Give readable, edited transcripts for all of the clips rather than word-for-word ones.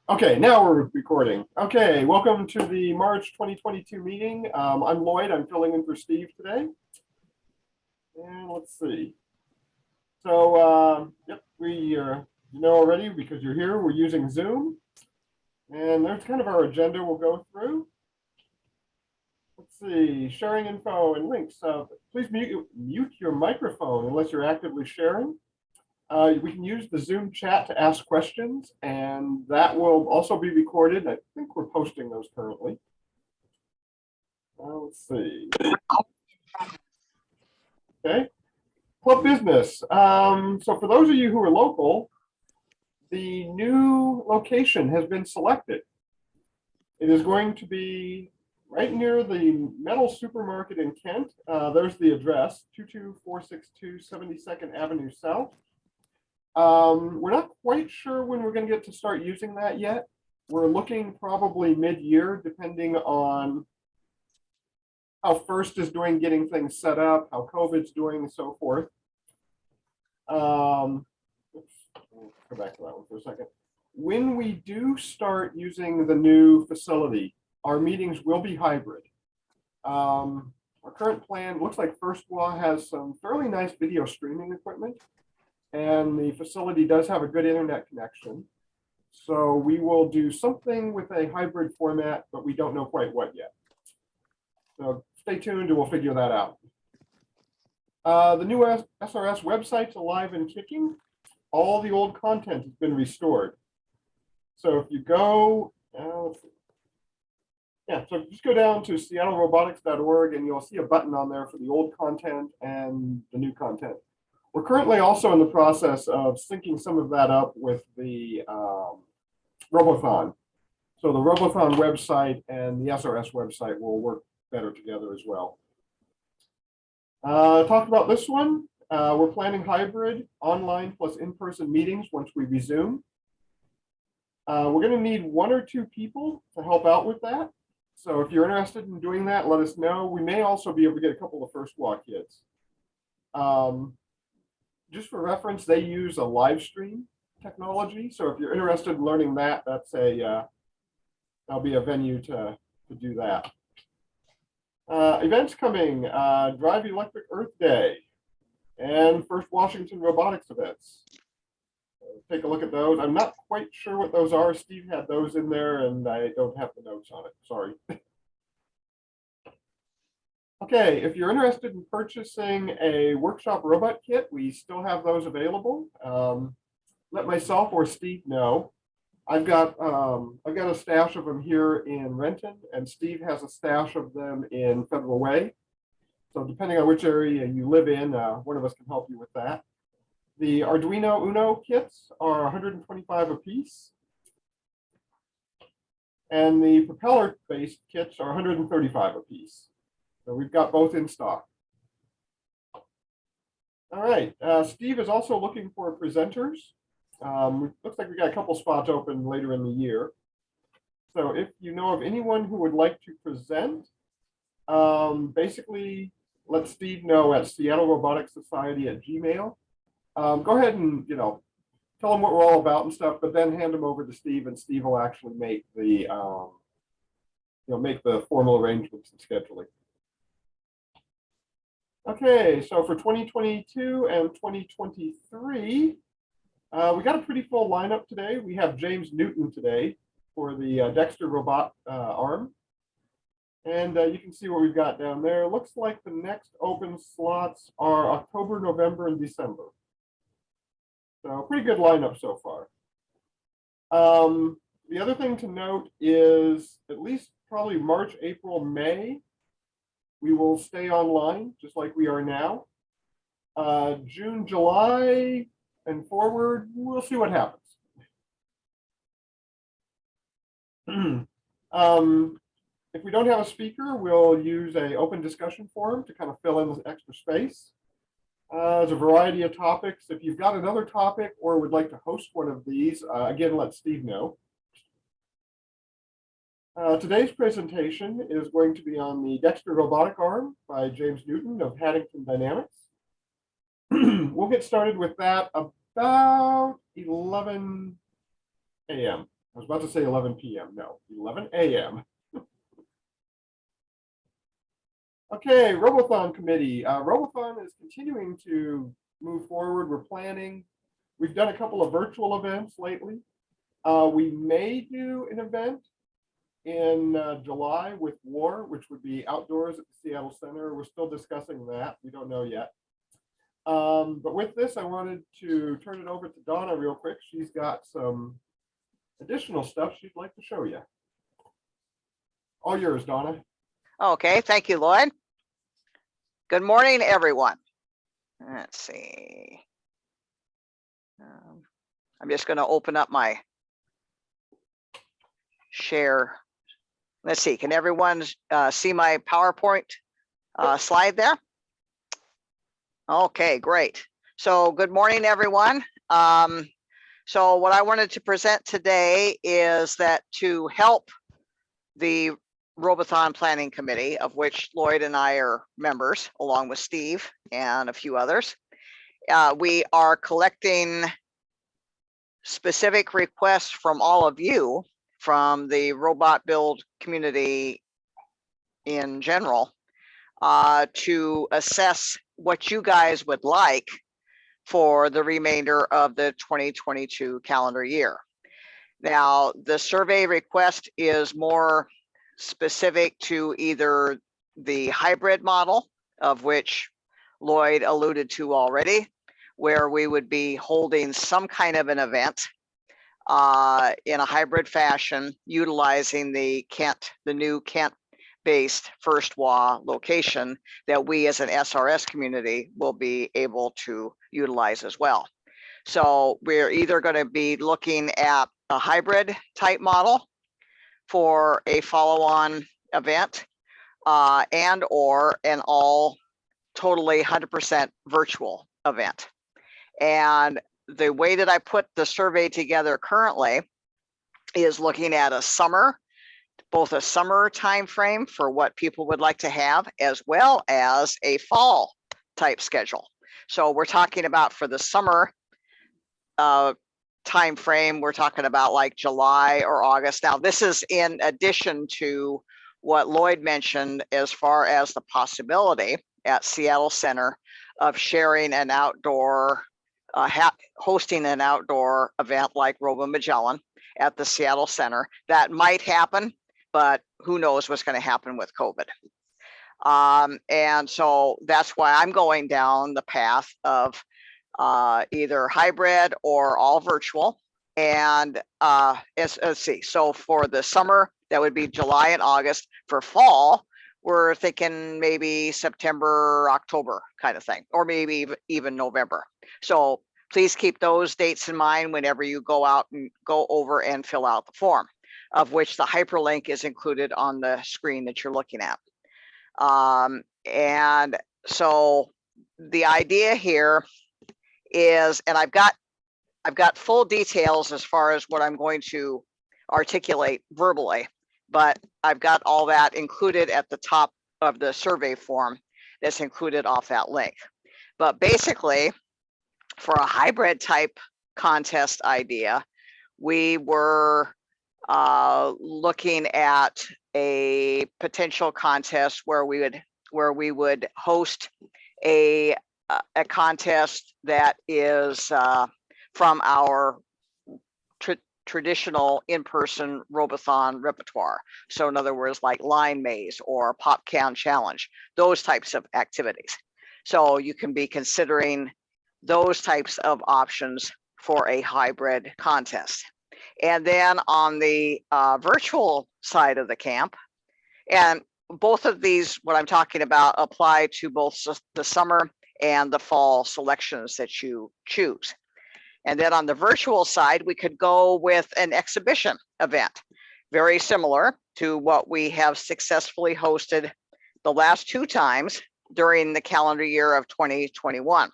Okay, now we're recording. Okay, welcome to the March 2022 meeting. I'm Lloyd. I'm filling in for Steve today. And let's see. So, yep, you know already because you're here. We're using Zoom. And there's kind of our agenda we'll go through. Let's see, sharing info and links. Please mute your microphone unless you're actively sharing. We can use the Zoom chat to ask questions, and that will also be recorded. I think we're posting those currently. Let's see. Okay, club business. So for those of you who are local, the new location has been selected. It is going to be right near the metal supermarket in Kent. There's the address, 22462 72nd Avenue South. We're not quite sure when we're going to get to start using that yet. We're looking probably mid-year, depending on how First is doing getting things set up, how COVID's doing, and so forth. Oops, go back to that one for a second. When we do start using the new facility, our meetings will be hybrid. Our current plan looks like First Law has some fairly nice video streaming equipment, and the facility does have a good internet connection. So we will do something with a hybrid format, but we don't know quite what yet. So stay tuned and we'll figure that out. The new SRS website's alive and kicking. All the old content has been restored. So if you go, let's see. Yeah, so just go down to seattlerobotics.org and you'll see a button on there for the old content and the new content. We're currently also in the process of syncing some of that up with the Robothon. So the Robothon website and the SRS website will work better together as well. Talk about this one. We're planning hybrid, online plus in-person meetings once we resume. We're going to need 1 or 2 people to help out with that. So if you're interested in doing that, let us know. We may also be able to get a couple of First Walk kids. Just for reference, they use a live stream technology. So if you're interested in learning that, that'll be a venue to do that. Events coming, Drive Electric Earth Day and First Washington Robotics events. Take a look at those. I'm not quite sure what those are. Steve had those in there and I don't have the notes on it. Sorry. Okay, if you're interested in purchasing a workshop robot kit, we still have those available. Let myself or Steve know. I've got a stash of them here in Renton, and Steve has a stash of them in Federal Way. So depending on which area you live in, one of us can help you with that. The Arduino Uno kits are 125 a piece. And the propeller-based kits are 135 a piece. So we've got both in stock. All right, Steve is also looking for presenters. Looks like we got a couple spots open later in the year. So if you know of anyone who would like to present, basically let Steve know at seattleroboticsociety@gmail. Go ahead and tell him what we're all about and stuff, but then hand them over to Steve, and Steve will actually make the make the formal arrangements and scheduling. Okay, so for 2022 and 2023, we got a pretty full lineup today. We have James Newton today for the Dexter Robot Arm. And you can see what we've got down there. Looks like the next open slots are October, November, and December. So pretty good lineup so far. The other thing to note is at least probably March, April, May, we will stay online just like we are now. June, July, and forward, we'll see what happens. If we don't have a speaker, we'll use an open discussion forum to kind of fill in this extra space. There's a variety of topics. If you've got another topic or would like to host one of these, again, let Steve know. Today's presentation is going to be on the Dexter Robotic Arm by James Newton of Haddington Dynamics. We'll get started with that about 11 a.m. I was about to say 11 p.m. No, 11 a.m. Okay, Robothon committee. Robothon is continuing to move forward. We're planning. We've done a couple of virtual events lately. We may do an event in July with War, which would be outdoors at the Seattle Center. We're still discussing that. We don't know yet. But with this, I wanted to turn it over to Donna real quick. She's got some additional stuff she'd like to show you. All yours, Donna. Okay, thank you, Lloyd. Good morning, everyone. Let's see. I'm just going to open up my share. Let's see, can everyone see my PowerPoint slide there? Okay, great. So good morning, everyone. So what I wanted to present today is that to help the Robothon Planning Committee, of which Lloyd and I are members, along with Steve and a few others, we are collecting specific requests from all of you, from the robot build community in general, to assess what you guys would like for the remainder of the 2022 calendar year. Now, the survey request is more specific to either the hybrid model, of which Lloyd alluded to already, where we would be holding some kind of an event in a hybrid fashion, utilizing the new Kent-based First WA location that we as an SRS community will be able to utilize as well. So we're either going to be looking at a hybrid type model for a follow-on event and or an all totally 100% virtual event. And the way that I put the survey together currently is looking at a summer, both a summer time frame for what people would like to have, as well as a fall type schedule. So we're talking about for the summer time frame, we're talking about like July or August. Now, this is in addition to what Lloyd mentioned as far as the possibility at Seattle Center of sharing an outdoor, hosting an outdoor event like Rover Magellan at the Seattle Center. That might happen, but who knows what's going to happen with COVID. And so that's why I'm going down the path of either hybrid or all virtual. And let's see, so for the summer, that would be July and August. For fall, we're thinking maybe September, October kind of thing, or maybe even November. So please keep those dates in mind whenever you go out and go over and fill out the form, of which the hyperlink is included on the screen that you're looking at. And so the idea here is, and I've got full details as far as what I'm going to articulate verbally, but I've got all that included at the top of the survey form that's included off that link. But basically, for a hybrid type contest idea, we were looking at a potential contest where we would host a contest that is from our traditional in-person Robothon repertoire. So in other words, like line maze or pop can challenge, those types of activities. So you can be considering those types of options for a hybrid contest. And then on the virtual side of the camp, and both of these, what I'm talking about, apply to both the summer and the fall selections that you choose. And then on the virtual side, we could go with an exhibition event, very similar to what we have successfully hosted the last 2 times during the calendar year of 2021.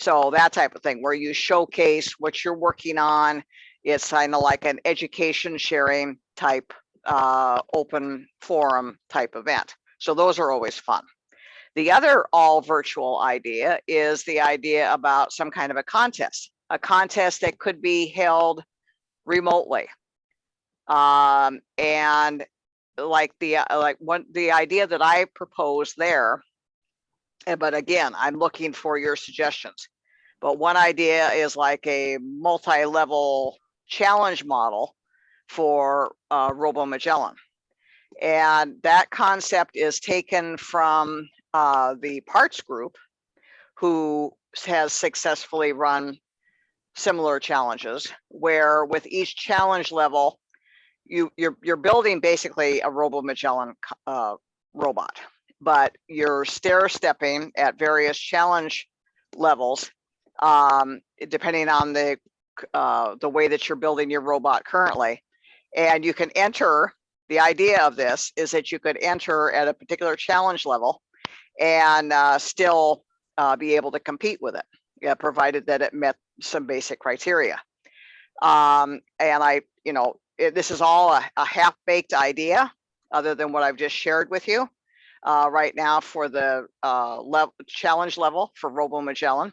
So that type of thing where you showcase what you're working on. It's kind of like an education sharing type open forum type event. So those are always fun. The other all virtual idea is the idea about some kind of a contest that could be held remotely. And like the idea that I proposed there, but again, I'm looking for your suggestions. But one idea is like a multi-level challenge model for RoboMagellan. And that concept is taken from the parts group, who has successfully run similar challenges, where with each challenge level, you're building basically a RoboMagellan robot, but you're stair stepping at various challenge levels, depending on the way that you're building your robot currently. And you can enter, the idea of this is that you could enter at a particular challenge level and still be able to compete with it, yeah, provided that it met some basic criteria. And this is all a half-baked idea, other than what I've just shared with you right now for the challenge level for RoboMagellan.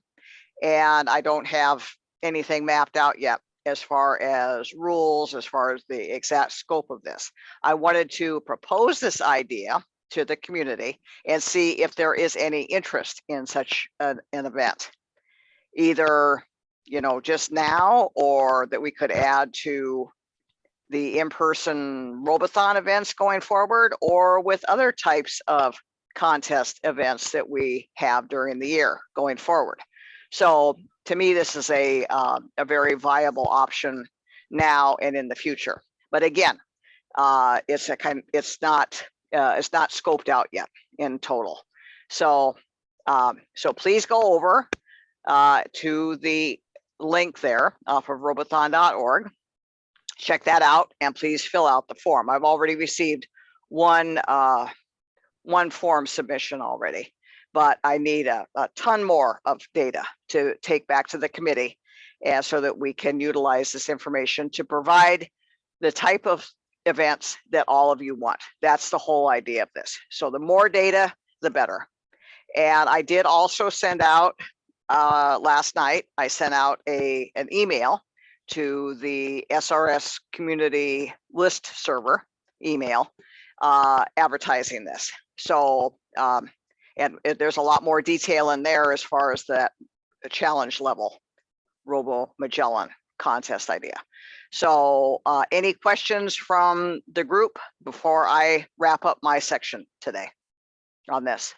And I don't have anything mapped out yet as far as rules, as far as the exact scope of this. I wanted to propose this idea to the community and see if there is any interest in such an event, either just now, or that we could add to the in-person Robothon events going forward, or with other types of contest events that we have during the year going forward. So to me, this is a very viable option now and in the future. But again, it's not scoped out yet in total. So please go over to the link there off of robothon.org. Check that out, and please fill out the form. I've already received one form submission already, but I need a ton more of data to take back to the committee, and so that we can utilize this information to provide the type of events that all of you want. That's the whole idea of this. So the more data, the better. And I did also send out last night, I sent out an email to the SRS community list server email advertising this. So, and there's a lot more detail in there as far as the challenge level RoboMagellan contest idea. So any questions from the group before I wrap up my section today on this?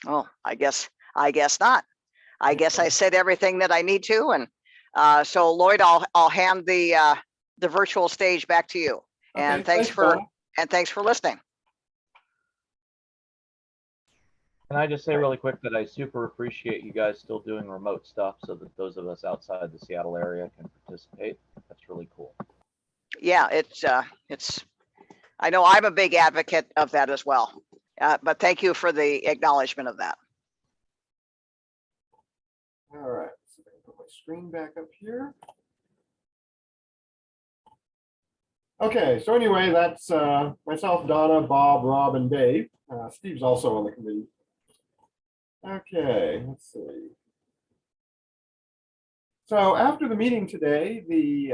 Oh, I guess not. I guess I said everything that I need to, and so Lloyd, I'll hand the virtual stage back to you. And Okay, thanks for listening. Can I just say really quick that I super appreciate you guys still doing remote stuff, so that those of us outside the Seattle area can participate. That's really cool. Yeah, it's I know I'm a big advocate of that as well. But thank you for the acknowledgement of that. All right, so I can put my screen back up here. Okay, so anyway, that's myself, Donna, Bob, Rob, and Dave. Steve's also on the committee. Okay, let's see. So after the meeting today, the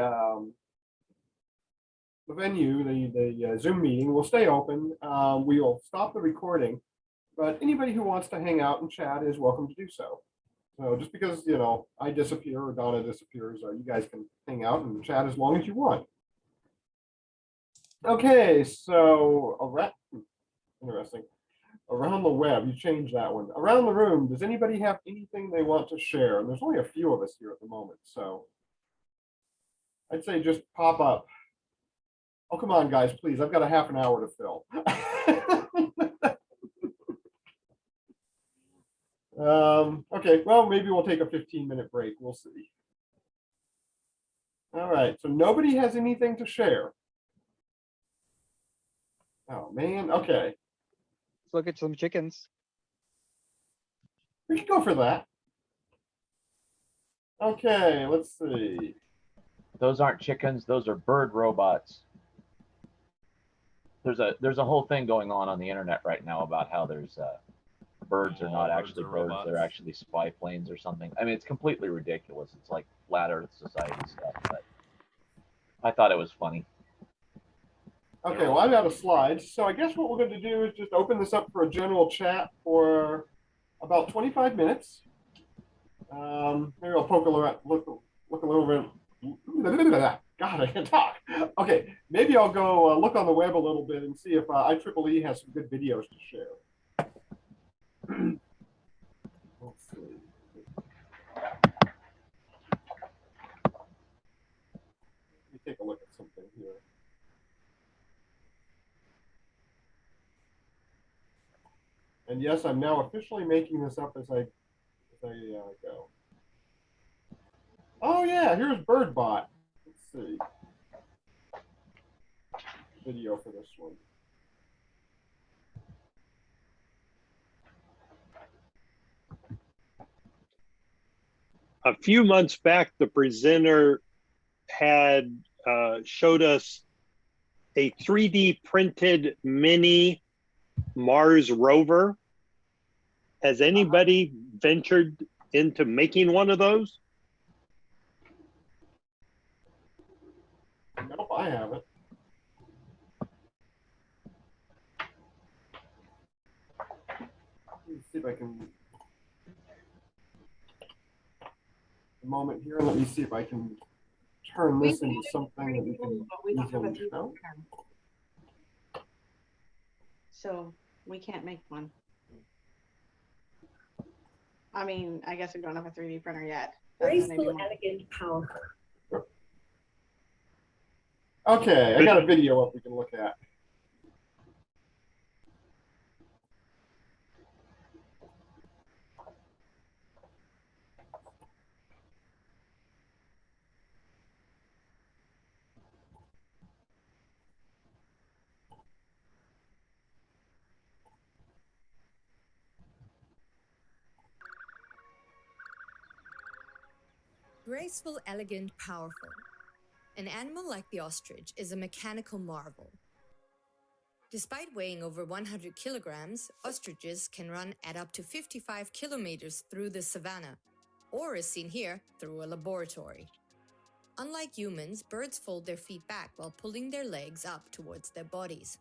venue, the Zoom meeting will stay open. We will stop the recording, but anybody who wants to hang out and chat is welcome to do so. So just because, I disappear or Donna disappears, you guys can hang out and chat as long as you want. Okay, so interesting. Around the web, you changed that one. Around the room, does anybody have anything they want to share? And there's only a few of us here at the moment, so I'd say just pop up. Oh, come on, guys, please. I've got a half an hour to fill. Okay, well, maybe we'll take a 15-minute break. We'll see. All right, so nobody has anything to share. Oh, man. Okay. Let's look at some chickens. We could go for that. Okay, let's see. Those aren't chickens, those are bird robots. There's a whole thing going on the internet right now about how there's birds are not All actually birds are birds, robots. they're actually spy planes or something. I mean, it's completely ridiculous. It's like flat Earth society stuff, but I thought it was funny. Okay, well, I'm out of slides, so I guess what we're going to do is just open this up for a general chat for about 25 minutes. Maybe I'll poke a little, look a little bit. God, I can't talk. Okay, maybe I'll go look on the web a little bit and see if IEEE has some good videos to share. Let's see. Let me take a look at something here. And yes, I'm now officially making this up as I go. Oh yeah, here's BirdBot. Let's see. Video for this one. A few months back, the presenter had showed us a 3D printed mini Mars rover. Has anybody ventured into making one of those? Nope, I haven't. Let me see if I can. A moment here. Let me see if I can turn this into something that we can easily show. So we can't make one. I mean, I guess we don't have a 3D printer yet. That's when they do Graceful, one. elegant, powerful. Okay, I got a video up we can look at. Graceful, elegant, powerful. An animal like the ostrich is a mechanical marvel. Despite weighing over 100 kilograms, ostriches can run at up to 55 kilometers through the savannah, or as seen here, through a laboratory. Unlike humans, birds fold their feet back while pulling their legs up towards their bodies.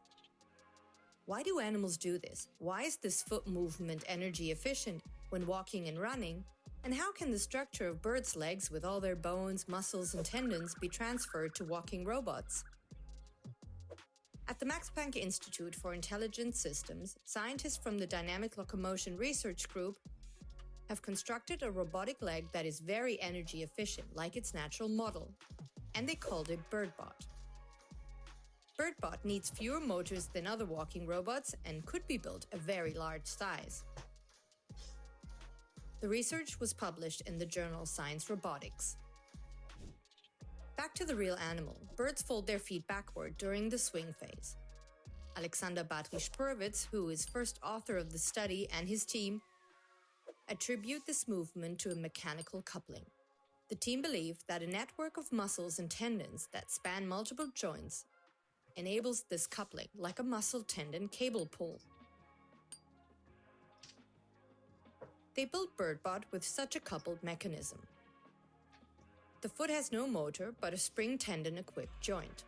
Why do animals do this? Why is this foot movement energy efficient when walking and running? And how can the structure of birds' legs with all their bones, muscles, and tendons be transferred to walking robots? At the Max Planck Institute for Intelligent Systems, scientists from the Dynamic Locomotion Research Group have constructed a robotic leg that is very energy efficient, like its natural model, and they called it BirdBot. BirdBot needs fewer motors than other walking robots and could be built a very large size. The research was published in the journal Science Robotics. Back to the real animal, birds fold their feet backward during the swing phase. Alexander Badri-Spurwitz, who is first author of the study, and his team attribute this movement to a mechanical coupling. The team believed that a network of muscles and tendons that span multiple joints enables this coupling, like a muscle tendon cable pull. They built BirdBot with such a coupled mechanism. The foot has no motor, but a spring tendon-equipped joint.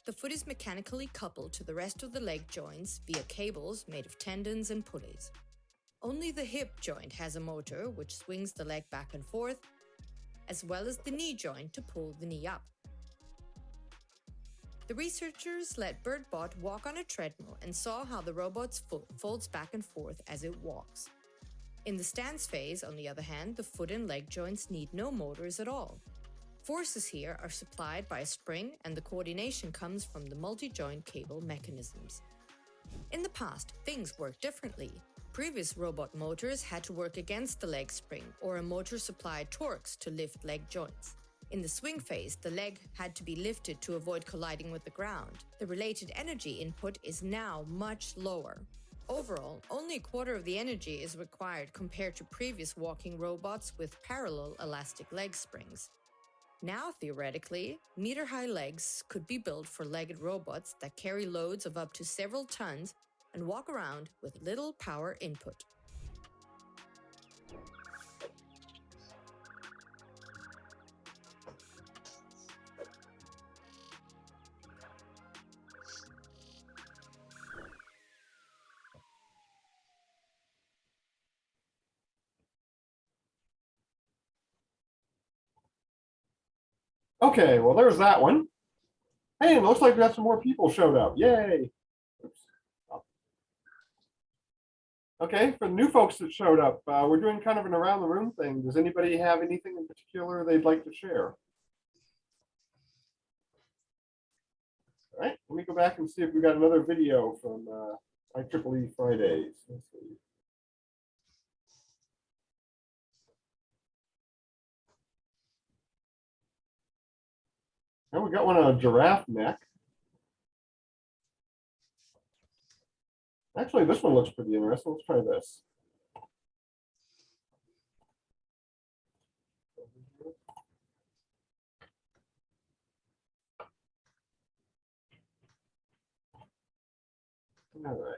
The foot is mechanically coupled to the rest of the leg joints via cables made of tendons and pulleys. Only the hip joint has a motor which swings the leg back and forth, as well as the knee joint to pull the knee up. The researchers let BirdBot walk on a treadmill and saw how the robot's foot folds back and forth as it walks. In the stance phase, on the other hand, the foot and leg joints need no motors at all. Forces here are supplied by a spring, and the coordination comes from the multi-joint cable mechanisms. In the past, things worked differently. Previous robot motors had to work against the leg spring, or a motor supplied torques to lift leg joints. In the swing phase, the leg had to be lifted to avoid colliding with the ground. The related energy input is now much lower. Overall, only a quarter of the energy is required compared to previous walking robots with parallel elastic leg springs. Now, theoretically, meter-high legs could be built for legged robots that carry loads of up to several tons and walk around with little power input. Okay, well, there's that one. Hey, it looks like we got some more people showed up. Yay. Oops. Okay, for the new folks that showed up, we're doing kind of an around the room thing. Does anybody have anything in particular they'd like to share? All right, let me go back and see if we got another video from IEEE Fridays. Let's see. And we got one on a giraffe neck. Actually, this one looks pretty interesting. Let's try this. All right.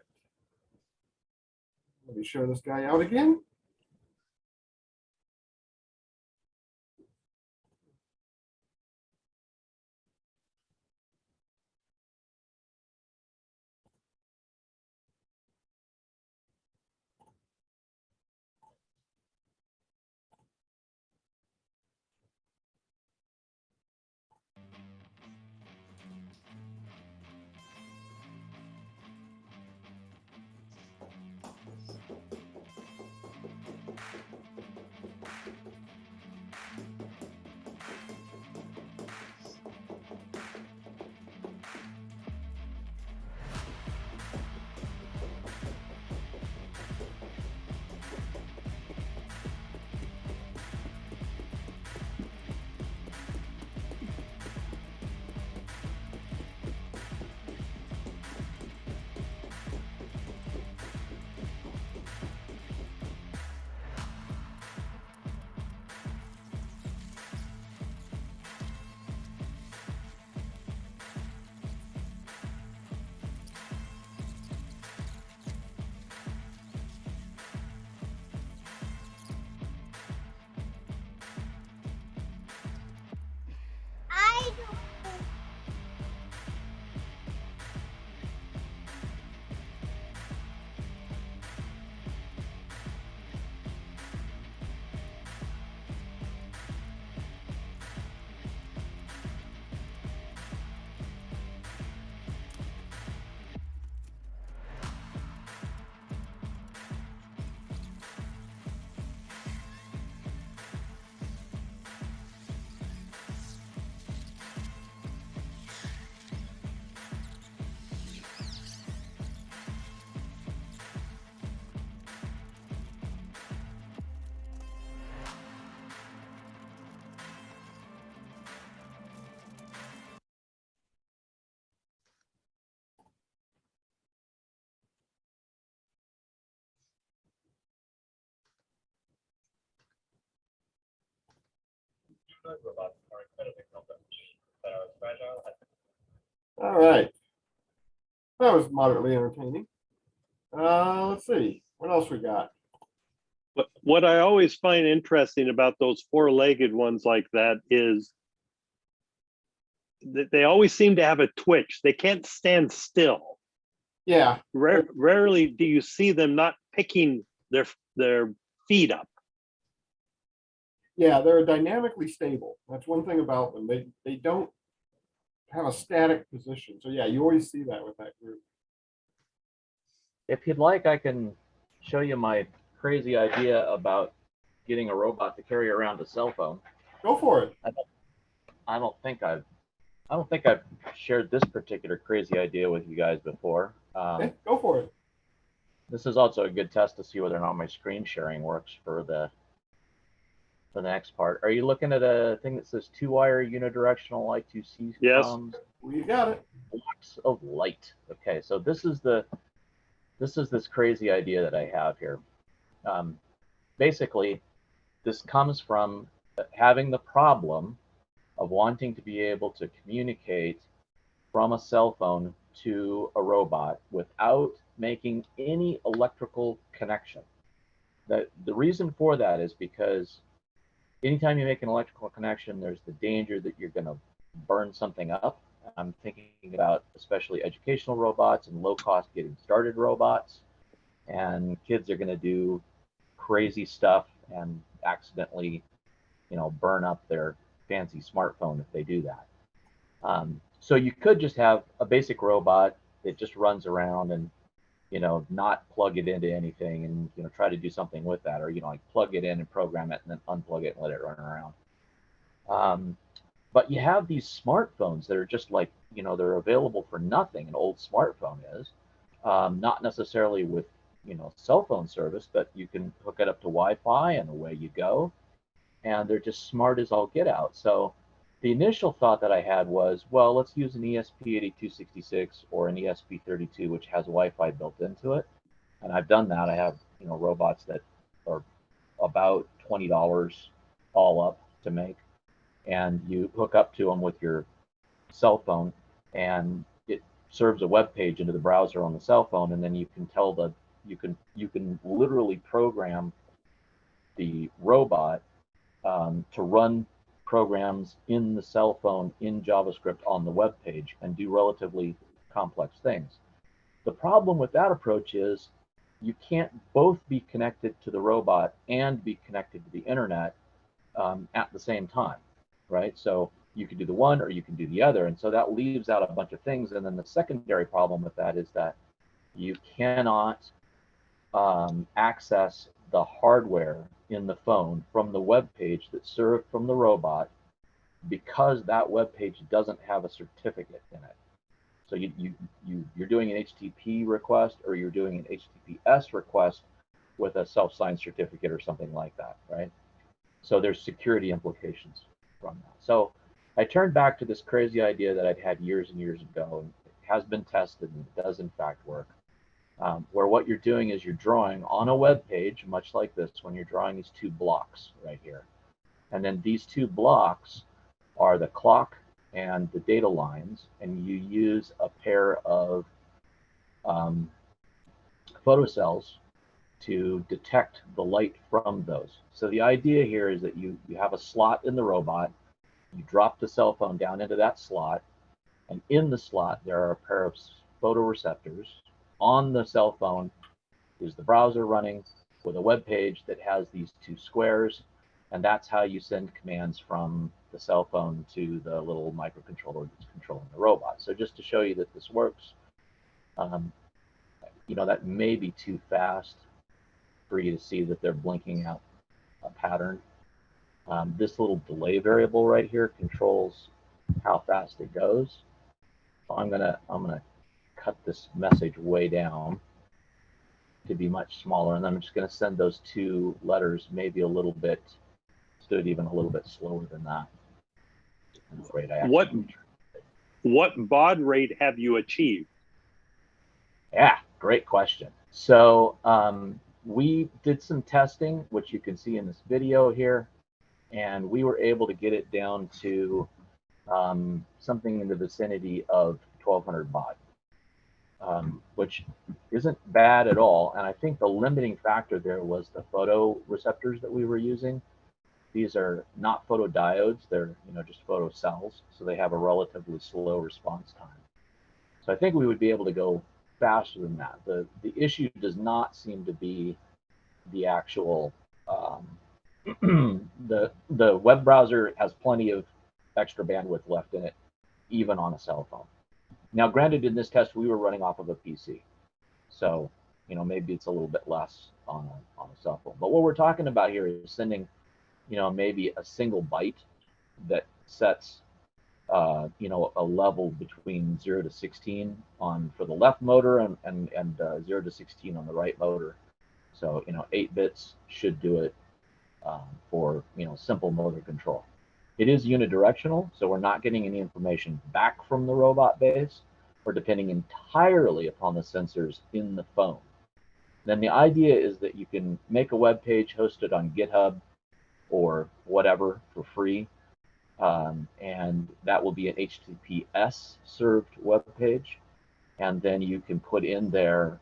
Let me show this guy out again. All right. That was moderately entertaining. Let's see. What else we got? But what I always find interesting about those four-legged ones like that is that they always seem to have a twitch. They can't stand still. Yeah. Rarely do you see them not picking their feet up. Yeah, they're dynamically stable. That's one thing about them. They don't have a static position. So yeah, you always see that with that group. If you'd like, I can show you my crazy idea about getting a robot to carry around a cell phone. Go for it. I don't think I've shared this particular crazy idea with you guys before. Okay, go for it. This is also a good test to see whether or not my screen sharing works for the next part. Are you looking at a thing that says 2-wire unidirectional I2C Yes. comms? We got it. Blocks of light. Okay, so this is this crazy idea that I have here. Basically, this comes from having the problem of wanting to be able to communicate from a cell phone to a robot without making any electrical connection. The reason for that is because anytime you make an electrical connection, there's the danger that you're going to burn something up. I'm thinking about especially educational robots and low-cost getting started robots. And kids are going to do crazy stuff and accidentally, burn up their fancy smartphone if they do that. So you could just have a basic robot that just runs around and, not plug it into anything and, try to do something with that, or, like plug it in and program it and then unplug it and let it run around. But you have these smartphones that are just like, they're available for nothing. An old smartphone is, not necessarily with, cell phone service, but you can hook it up to Wi-Fi and away you go. And they're just smart as all get out. So the initial thought that I had was, well, let's use an ESP8266 or an ESP32, which has Wi-Fi built into it. And I've done that. I have, robots that are about $20 all up to make. And you hook up to them with your cell phone, and it serves a web page into the browser on the cell phone, and then you can tell you can literally program the robot to run programs in the cell phone in JavaScript on the web page and do relatively complex things. The problem with that approach is you can't both be connected to the robot and be connected to the internet at the same time, right? So you can do the one or you can do the other, and so that leaves out a bunch of things. And then the secondary problem with that is that you cannot access the hardware in the phone from the web page that's served from the robot, because that web page doesn't have a certificate in it. So you're doing an HTTP request, or you're doing an HTTPS request with a self-signed certificate or something like that, right? So there's security implications from that. So I turned back to this crazy idea that I'd had years and years ago, and it has been tested and it does in fact work. Where what you're doing is you're drawing on a web page, much like this, when you're drawing these two blocks right here. And then these two blocks are the clock and the data lines, and you use a pair of photocells to detect the light from those. So the idea here is that you have a slot in the robot, you drop the cell phone down into that slot, and in the slot there are a pair of photoreceptors. On the cell phone is the browser running with a web page that has these two squares, and that's how you send commands from the cell phone to the little microcontroller that's controlling the robot. So just to show you that this works, that may be too fast for you to see that they're blinking out a pattern. This little delay variable right here controls how fast it goes. So I'm gonna cut this message way down to be much smaller, and I'm just going to send those two letters maybe a little bit, even a little bit slower than that. I'm afraid what baud rate have you achieved? Yeah, great question. So we did some testing, which you can see in this video here, and we were able to get it down to something in the vicinity of 1200 baud. Which isn't bad at all. And I think the limiting factor there was the photoreceptors that we were using. These are not photodiodes, they're just photocells, so they have a relatively slow response time. So I think we would be able to go faster than that. The issue does not seem to be the actual the web browser has plenty of extra bandwidth left in it, even on a cell phone. Now, granted, in this test, we were running off of a PC. So, maybe it's a little bit less on a cell phone. But what we're talking about here is sending, maybe a single byte that sets, a level between 0 to 16 for the left motor and 0 to 16 on the right motor. So, 8 bits should do it for, simple motor control. It is unidirectional, so we're not getting any information back from the robot base. We're depending entirely upon the sensors in the phone. Then the idea is that you can make a web page hosted on GitHub or whatever for free, and that will be an HTTPS served web page. and then you can put in there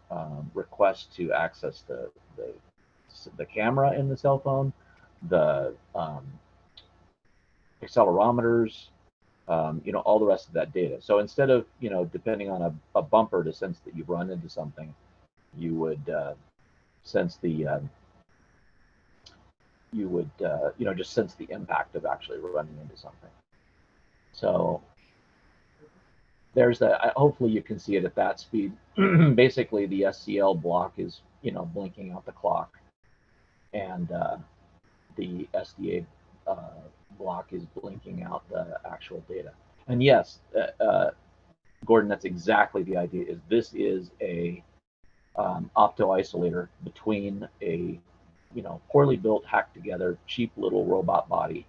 requests to access the camera in the cell phone, the accelerometers, all the rest of that data. So instead of, depending on a bumper to sense that you've run into something, you would sense the, just sense the impact of actually running into something. So there's that. Hopefully you can see it at that speed. Basically, the SCL block is, blinking out the clock, and the SDA block is blinking out the actual data. And yes, Gordon, that's exactly the idea. This is a opto-isolator between a poorly built, hacked together, cheap little robot body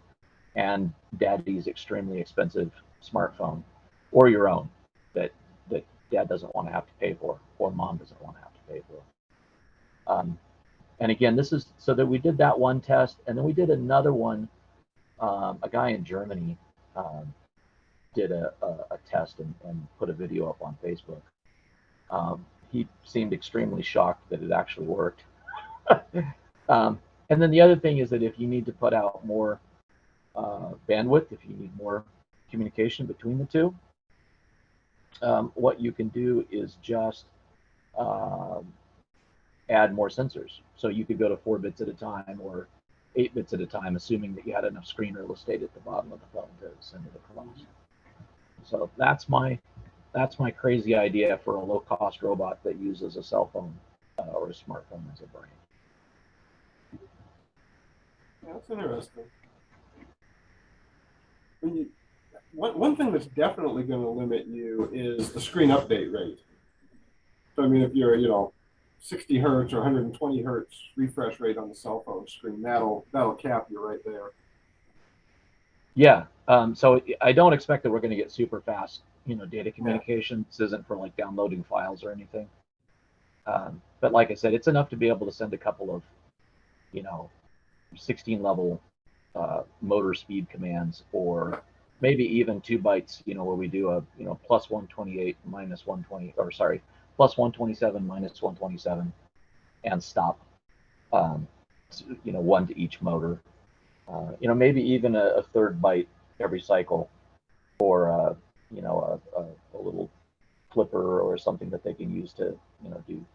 and Daddy's extremely expensive smartphone, or your own that Dad doesn't want to have to pay for, or Mom doesn't want to have to pay for. And again, this is so that we did that one test, and then we did another one. A guy in Germany did a test and put a video up on Facebook. He seemed extremely shocked that it actually worked. And then the other thing is that if you need to put out more bandwidth, if you need more communication between the two, what you can do is just add more sensors. So you could go to 4 bits at a time or 8 bits at a time, assuming that you had enough screen real estate at the bottom of the phone to send it across. So that's my crazy idea for a low-cost robot that uses a cell phone or a smartphone as a brain. Yeah, that's interesting. One thing that's definitely going to limit you is the screen update rate. So I mean, if you're 60 hertz or 120 hertz refresh rate on the cell phone screen, that'll cap you right there. Yeah. So I don't expect that we're going to get super fast, data communication. This isn't for like downloading files or anything. But like I said, it's enough to be able to send a couple of, 16 level motor speed commands, or maybe even 2 bytes, where we do a, plus 128 minus 120, or sorry, plus 127 minus 127, and stop, 1 to each motor. Maybe even a 3rd byte every cycle for, a little flipper or something that they can use to, do,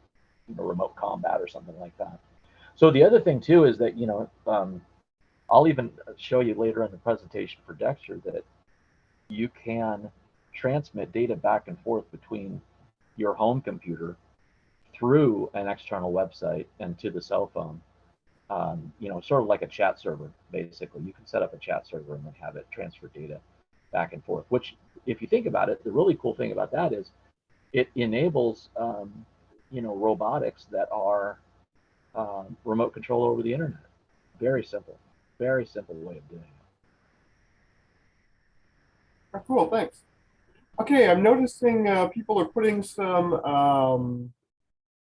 remote combat or something like that. So the other thing too is that, I'll even show you later in the presentation for Dexter that you can transmit data back and forth between your home computer through an external website and to the cell phone. Sort of like a chat server, basically. You can set up a chat server and then have it transfer data back and forth, which, if you think about it, the really cool thing about that is it enables, robotics that are remote control over the internet. Very simple way of doing it. Oh, cool, thanks. Okay, I'm noticing people are putting some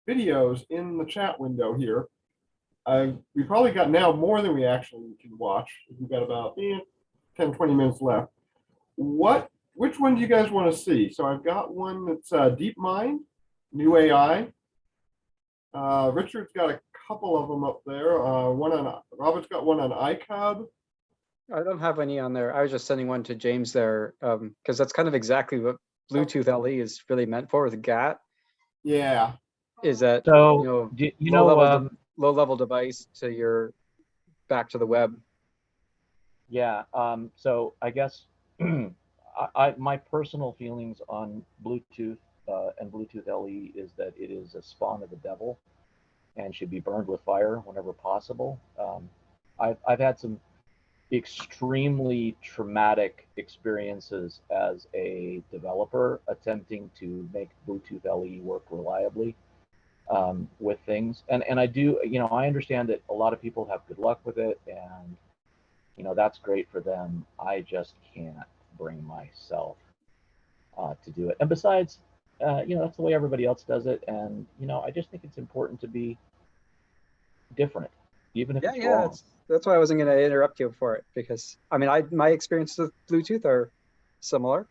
videos in the chat window here. We probably got now more than we actually can watch. We've got about 10, 20 minutes left. Which one do you guys want to see? So I've got one that's DeepMind, new AI. Richard's got a couple of them up there. Robert's got one on iCub. I don't have any on there. I was just sending one to James there because that's kind of exactly what Bluetooth LE is really meant for with GAT. Yeah. Is that so low level device to your back to the web. Yeah. So I guess my personal feelings on Bluetooth and Bluetooth LE is that it is a spawn of the devil and should be burned with fire whenever possible. I've had some extremely traumatic experiences as a developer attempting to make Bluetooth LE work reliably with things. And I do, I understand that a lot of people have good luck with it, and, that's great for them. I just can't bring myself to do it. And besides, that's the way everybody else does it. And, I just think it's important to be different, even if it's wrong. That's why I wasn't going to interrupt you for it, because my experiences with Bluetooth are similar.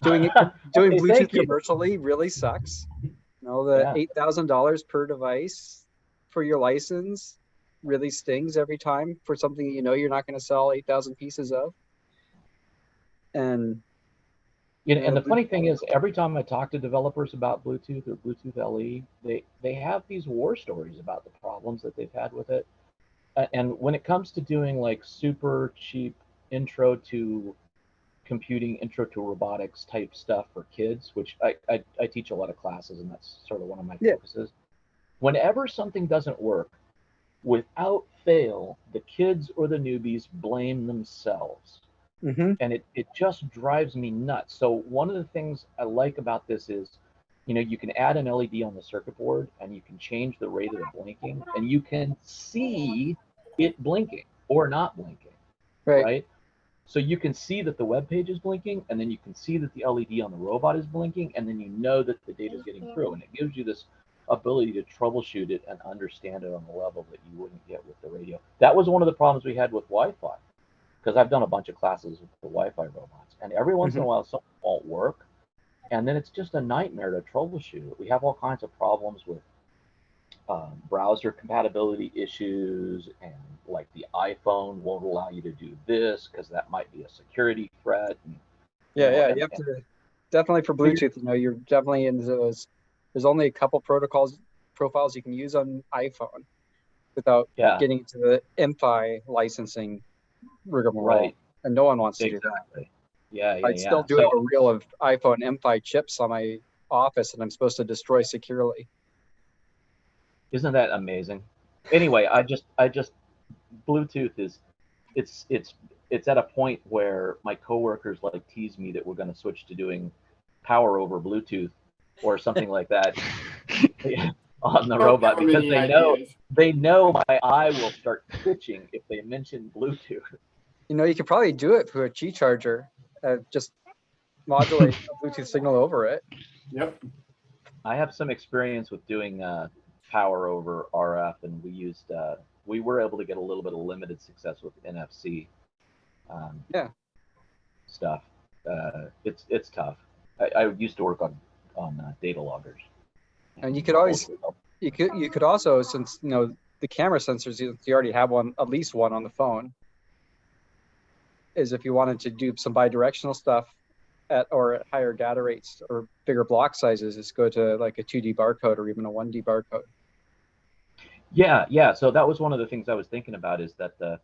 doing Okay, Bluetooth thank you. commercially really sucks. You know, the Yeah. $8,000 per device for your license really stings every time for something you know you're not going to sell 8,000 pieces of. And And the funny thing is, every time I talk to developers about Bluetooth or Bluetooth LE, they have these war stories about the problems that they've had with it. And when it comes to doing like super cheap intro to computing, intro to robotics type stuff for kids, which I teach a lot of classes, and that's sort of one of my Yeah. focuses. Whenever something doesn't work, without fail, the kids or the newbies blame themselves. And it just drives me nuts. So one of the things I like about this is, you know, you can add an LED on the circuit board and you can change the rate of the blinking, and you can see it blinking or not blinking, right? So you can see that the web page is blinking, and then you can see that the LED on the robot is blinking, and then you know that the data is getting through, and it gives you this ability to troubleshoot it and understand it on a level that you wouldn't get with the radio. That was one of the problems we had with Wi-Fi, because I've done a bunch of classes with the Wi-Fi robots, and every once in a while something won't work, and then it's just a nightmare to troubleshoot. We have all kinds of problems with browser compatibility issues, and like the iPhone won't allow you to do this because that might be a security threat. And, you have and to definitely for Bluetooth, you know, you're definitely in those. There's only a couple profiles you can use on iPhone without getting to the MFI licensing rigmarole. Right. And no one wants to do that. Exactly. Yeah. I still do have a reel of iPhone MFI chips on my office, and I'm supposed to destroy securely. Isn't that amazing? Anyway, I just Bluetooth is it's at a point where my coworkers like tease me that we're going to switch to doing power over Bluetooth or something like that on the robot, because they know my eye will start twitching if they mention Bluetooth. You know, you could probably do it through a Qi charger, just modulate a Bluetooth signal over it. Yep. I have some experience with doing power over RF, and we were able to get a little bit of limited success with NFC stuff. It's tough. I used to work on data loggers. And you could always you could also, since you know the camera sensors, you already have one, at least one on the phone, is if you wanted to do some bidirectional stuff at higher data rates or bigger block sizes, is go to like a 2D barcode or even a 1D barcode. Yeah. So that was one of the things I was thinking about, is that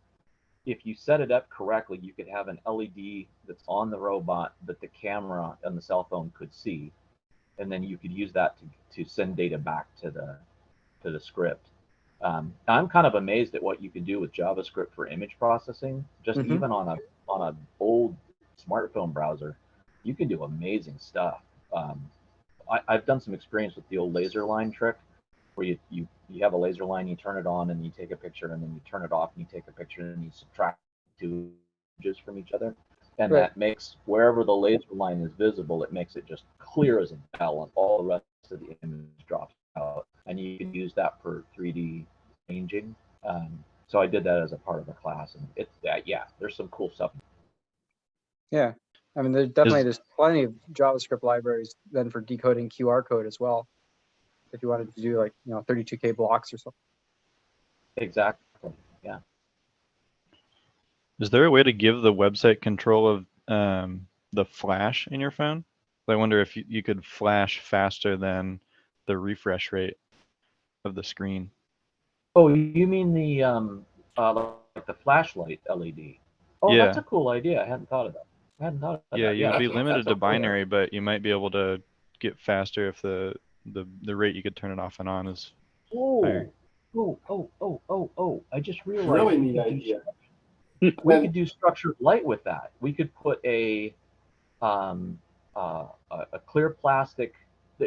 if you set it up correctly, you could have an LED that's on the robot that the camera on the cell phone could see, and then you could use that to send data back to the script. I'm kind of amazed at what you can do with JavaScript for image processing. Just even on a old smartphone browser, you can do amazing stuff. I've done some experience with the old laser line trick, where you have a laser line, you turn it on and you take a picture, and then you turn it off and you take a picture, and you subtract two images from each other, and that makes wherever the laser line is visible, it makes it just clear as a bell, and all the rest of the image drops out, and you can use that for 3D changing. So I did that as a part of the class, and there's some cool stuff. Yeah, I mean, there's plenty of JavaScript libraries then for decoding QR code as well, if you wanted to do like 32K blocks or something. Exactly. Yeah. Is there a way to give the website control of the flash in your phone? I wonder if you could flash faster than the refresh rate of the screen. Oh, you mean the like the flashlight LED? Oh, yeah. That's a cool idea. I hadn't thought of that. Yeah, you'd be limited to binary, but you might be able to get faster if the rate you could turn it off and on is higher. Oh! I just realized. Really neat idea. We could do structured light with that. We could put a clear plastic.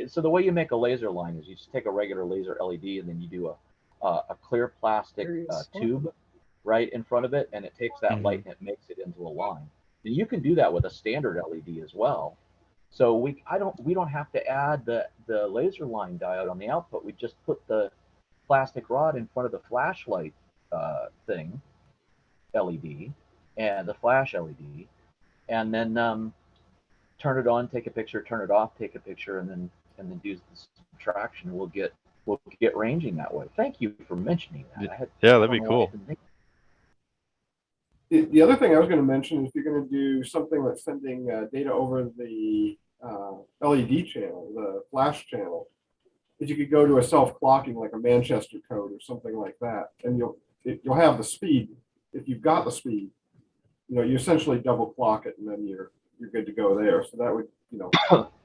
So the way you make a laser line is you just take a regular laser LED, and then you do a clear plastic tube right in front of it, and it takes that light and it makes it into a line. And you can do that with a standard LED as well. So we don't have to add the laser line diode on the output. We just put the plastic rod in front of the flashlight thing LED and the flash LED, and then turn it on, take a picture, turn it off, take a picture, and then do the subtraction. We'll get ranging that way. Thank you for mentioning that. Yeah, that'd be cool. The other thing I was going to mention is if you're going to do something like sending data over the LED channel, the flash channel, is you could go to a self-clocking like a Manchester code or something like that, and you'll have the speed. If you've got the speed, you essentially double clock it, and then you're good to go there. So that would,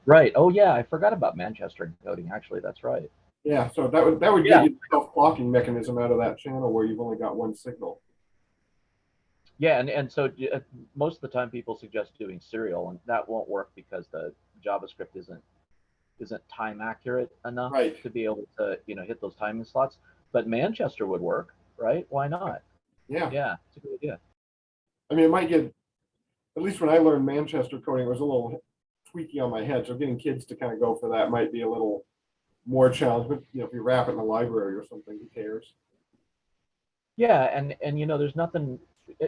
Right. Oh yeah, I forgot about Manchester encoding. Actually, that's right. Yeah, so that would get you the self-clocking mechanism out of that channel where you've only got one signal. Yeah, and so most of the time people suggest doing serial, and that won't work because the JavaScript isn't time accurate enough to be able to hit those timing slots. But Manchester would work, right? Why not? Yeah, it's a good idea. I mean, it might get, at least when I learned Manchester coding, it was a little tweaky on my head. So getting kids to kind of go for that might be a little more challenging. But if you wrap it in a library or something, who cares? Yeah, and there's nothing.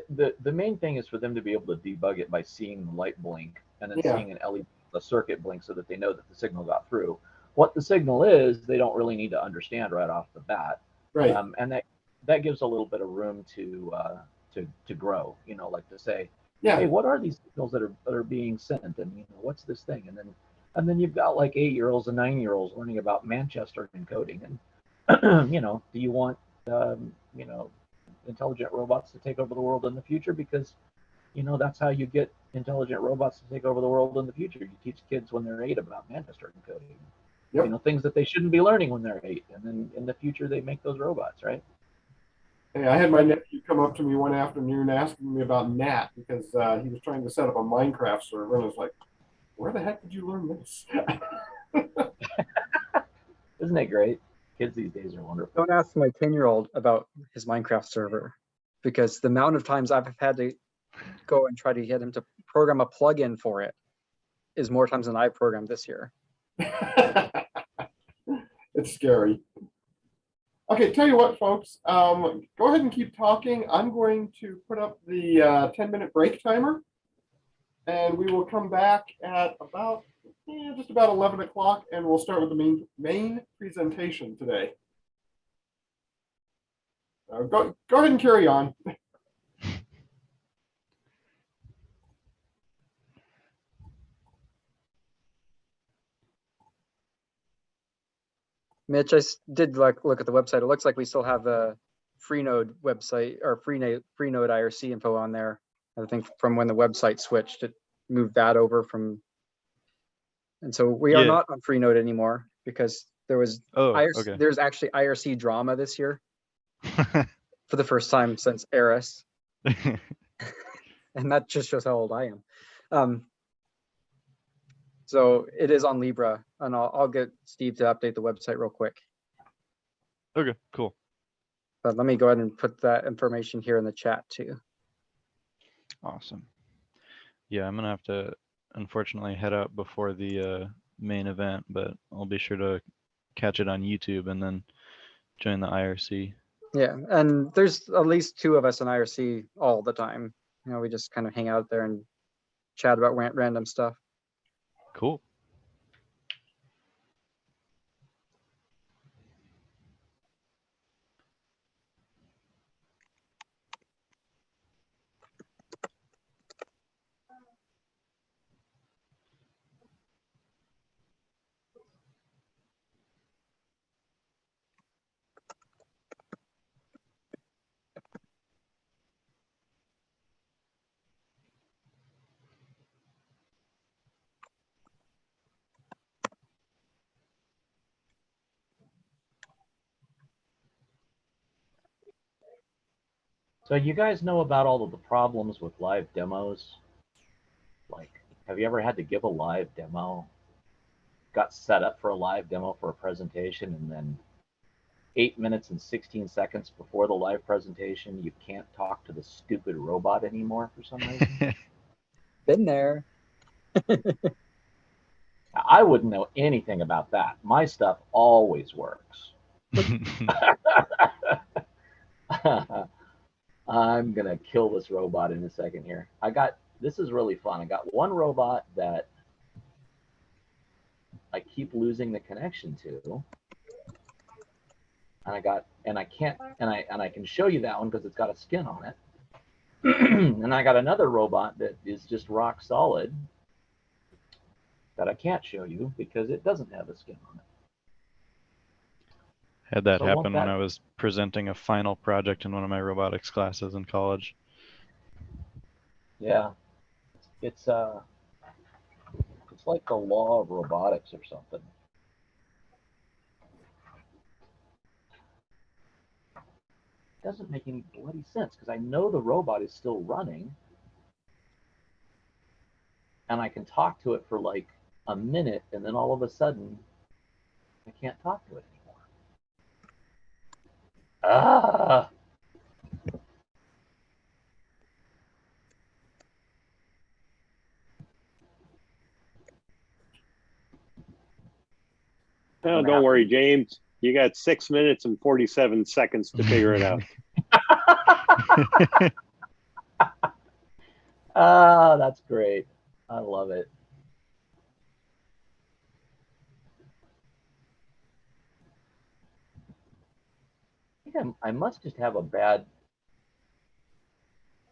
The main thing is for them to be able to debug it by seeing the light blink and then seeing an LED, a circuit blink, so that they know that the signal got through. What the signal is, they don't really need to understand right off the bat. Right. And that gives a little bit of room to grow. Like to say, hey, what are these signals that are being sent, and what's this thing, and then you've got like 8-year-olds and 9-year-olds learning about Manchester encoding, and do you want intelligent robots to take over the world in the future? Because that's how you get intelligent robots to take over the world in the future. You teach kids when they're 8 about Manchester encoding, things that they shouldn't be learning when they're 8, and then in the future they make those robots, right? Hey, I had my nephew come up to me one afternoon asking me about NAT because he was trying to set up a Minecraft server, and I was like, where the heck did you learn this? Isn't it great? Kids these days are wonderful. Don't ask my 10-year-old about his Minecraft server, because the amount of times I've had to go and try to get him to program a plugin for it is more times than I've programmed this year. It's scary. Okay, tell you what, folks, go ahead and keep talking. I'm going to put up the 10-minute break timer, and we will come back at about just about 11 o'clock, and we'll start with the main presentation today. Go ahead and carry on. Mitch, I did look at the website. It looks like we still have the Freenode website or Freenode IRC info on there. I think from when the website switched, it moved that over from. And so we are not on Freenode anymore because there was there's actually IRC drama this year for the first time since Eris. And that just shows how old I am. So it is on Libra, and I'll get Steve to update the website real quick. Okay, cool. But let me go ahead and put that information here in the chat too. Awesome. Yeah, I'm gonna have to unfortunately head out before the main event, but I'll be sure to catch it on YouTube and then join the IRC. Yeah, and there's at least 2 of us in IRC all the time. We just kind of hang out there and chat about random stuff. Cool. So you guys know about all of the problems with live demos? Like, have you ever had to give a live demo? Got set up for a live demo for a presentation, and then 8 minutes and 16 seconds before the live presentation, you can't talk to the stupid robot anymore for some reason? Been there. I wouldn't know anything about that. My stuff always works. I'm gonna kill this robot in a second here. This is really fun. I got one robot that I keep losing the connection to. And I can show you that one because it's got a skin on it. And I got another robot that is just rock solid that I can't show you because it doesn't have a skin on it. Had that So happen when I was presenting a final project in one of my robotics classes in college. Yeah, it's like the law of robotics or something. It doesn't make any bloody sense because I know the robot is still running, and I can talk to it for like a minute, and then all of a sudden, I can't talk to it anymore. Ah! Oh, don't worry, James. You got 6 minutes and 47 seconds to figure it out. Ah, that's great. I love it. I think I must just have a bad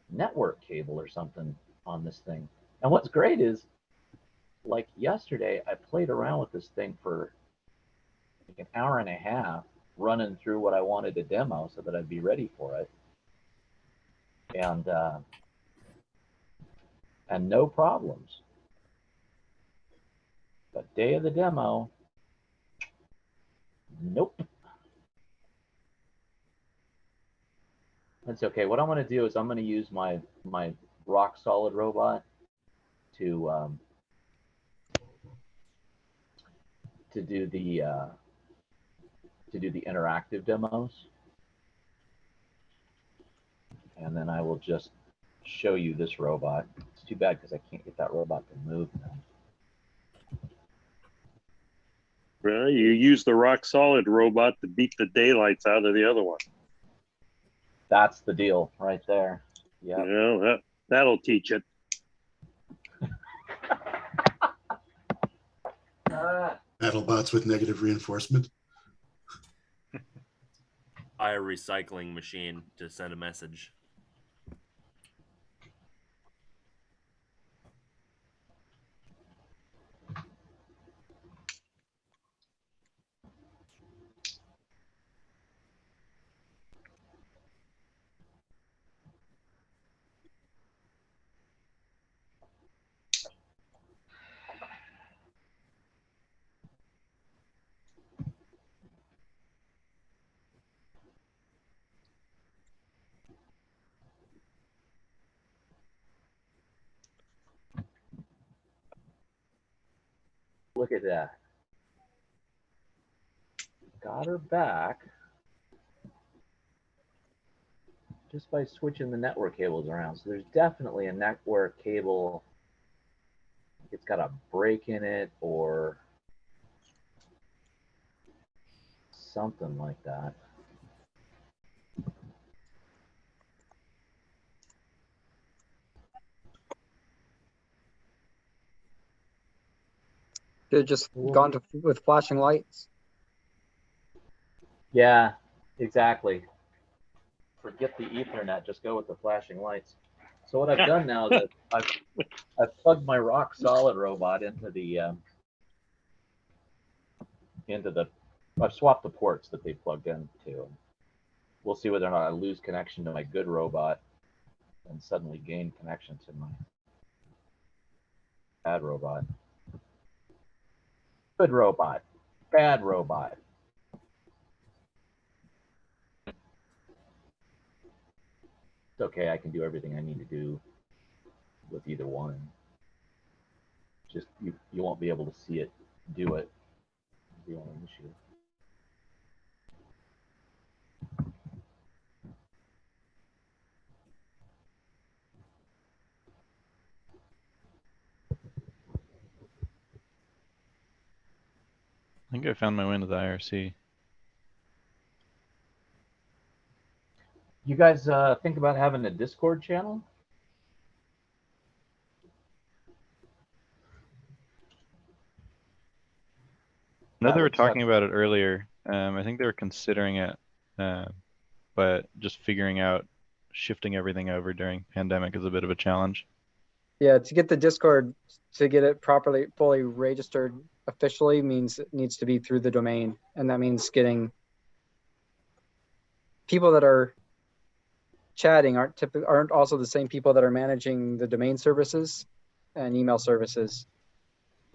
network cable or something on this thing. And what's great is, like yesterday, I played around with this thing for like an hour and a half, running through what I wanted to demo so that I'd be ready for it. And no problems. But day of the demo, nope. That's okay. What I'm going to do is I'm going to use my rock solid robot to do the interactive demos, and then I will just show you this robot. It's too bad because I can't get that robot to move now. Well, you use the rock solid robot to beat the daylights out of the other one. That's the deal right there. Yeah. Well, that'll teach it. BattleBots with negative reinforcement. Buy a recycling machine to send a message. Look at that. Got her back just by switching the network cables around. So there's definitely a network cable. It's got a break in it or something like that. Could have just gone to with flashing lights. Yeah, exactly. Forget the Ethernet, just go with the flashing lights. So what I've done now is I've plugged my rock solid robot into the I've swapped the ports that they plugged into. We'll see whether or not I lose connection to my good robot and suddenly gain connection to my bad robot. Good robot, bad robot. It's okay, I can do everything I need to do with either one. Just you won't be able to see it do it. The only issue. I think I found my way into the IRC. You guys think about having a Discord channel? know they were would suck. talking about it earlier. I think they were considering it, but just figuring out shifting everything over during pandemic is a bit of a challenge. Yeah, to get the Discord, to get it properly, fully registered officially means it needs to be through the domain. And that means getting people that are chatting aren't also the same people that are managing the domain services and email services.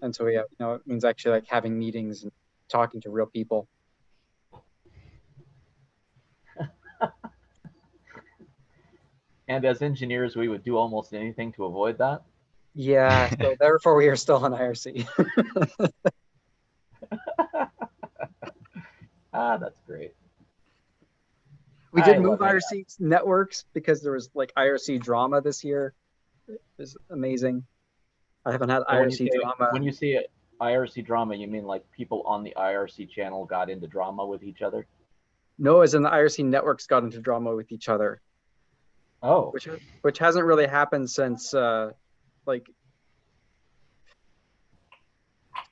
And so, yeah, it means actually like having meetings and talking to real people. And as engineers, we would do almost anything to avoid that. Yeah, so therefore we are still on IRC. That's great. We did I move love IRC networks because there was like IRC drama this year. It was amazing. I haven't had IRC drama. When you say IRC drama, you mean like people on the IRC channel got into drama with each other? No, as in the IRC networks got into drama with each other. Oh. Which hasn't really happened since like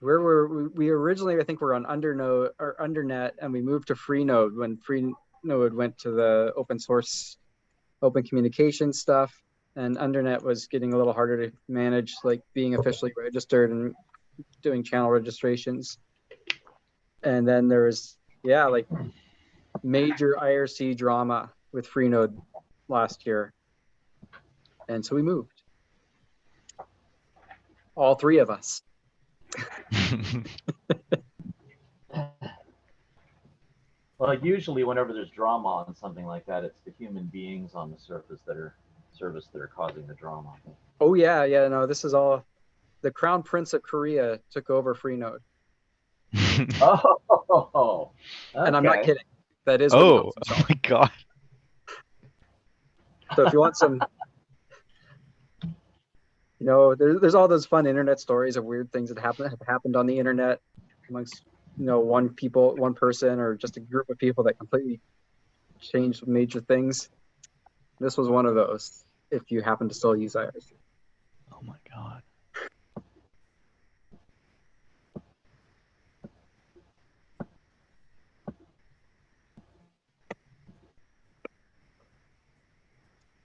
where were we originally? I think we're on Undernode or Undernet, and we moved to Freenode when Freenode went to the open source, open communication stuff, and Undernet was getting a little harder to manage, like being officially registered and doing channel registrations. And then there was like major IRC drama with Freenode last year, and so we moved. All three of us. Well, usually whenever there's drama on something like that, it's the human beings on the surface that are causing the drama. Oh yeah, no, this is all the Crown Prince of Korea took over Freenode. Oh, okay. And I'm not kidding. That is. Oh my God. So if you want some, there's all those fun internet stories of weird things that have happened on the internet amongst, one person or just a group of people that completely changed major things. This was one of those, if you happen to still use IRC. Oh my God.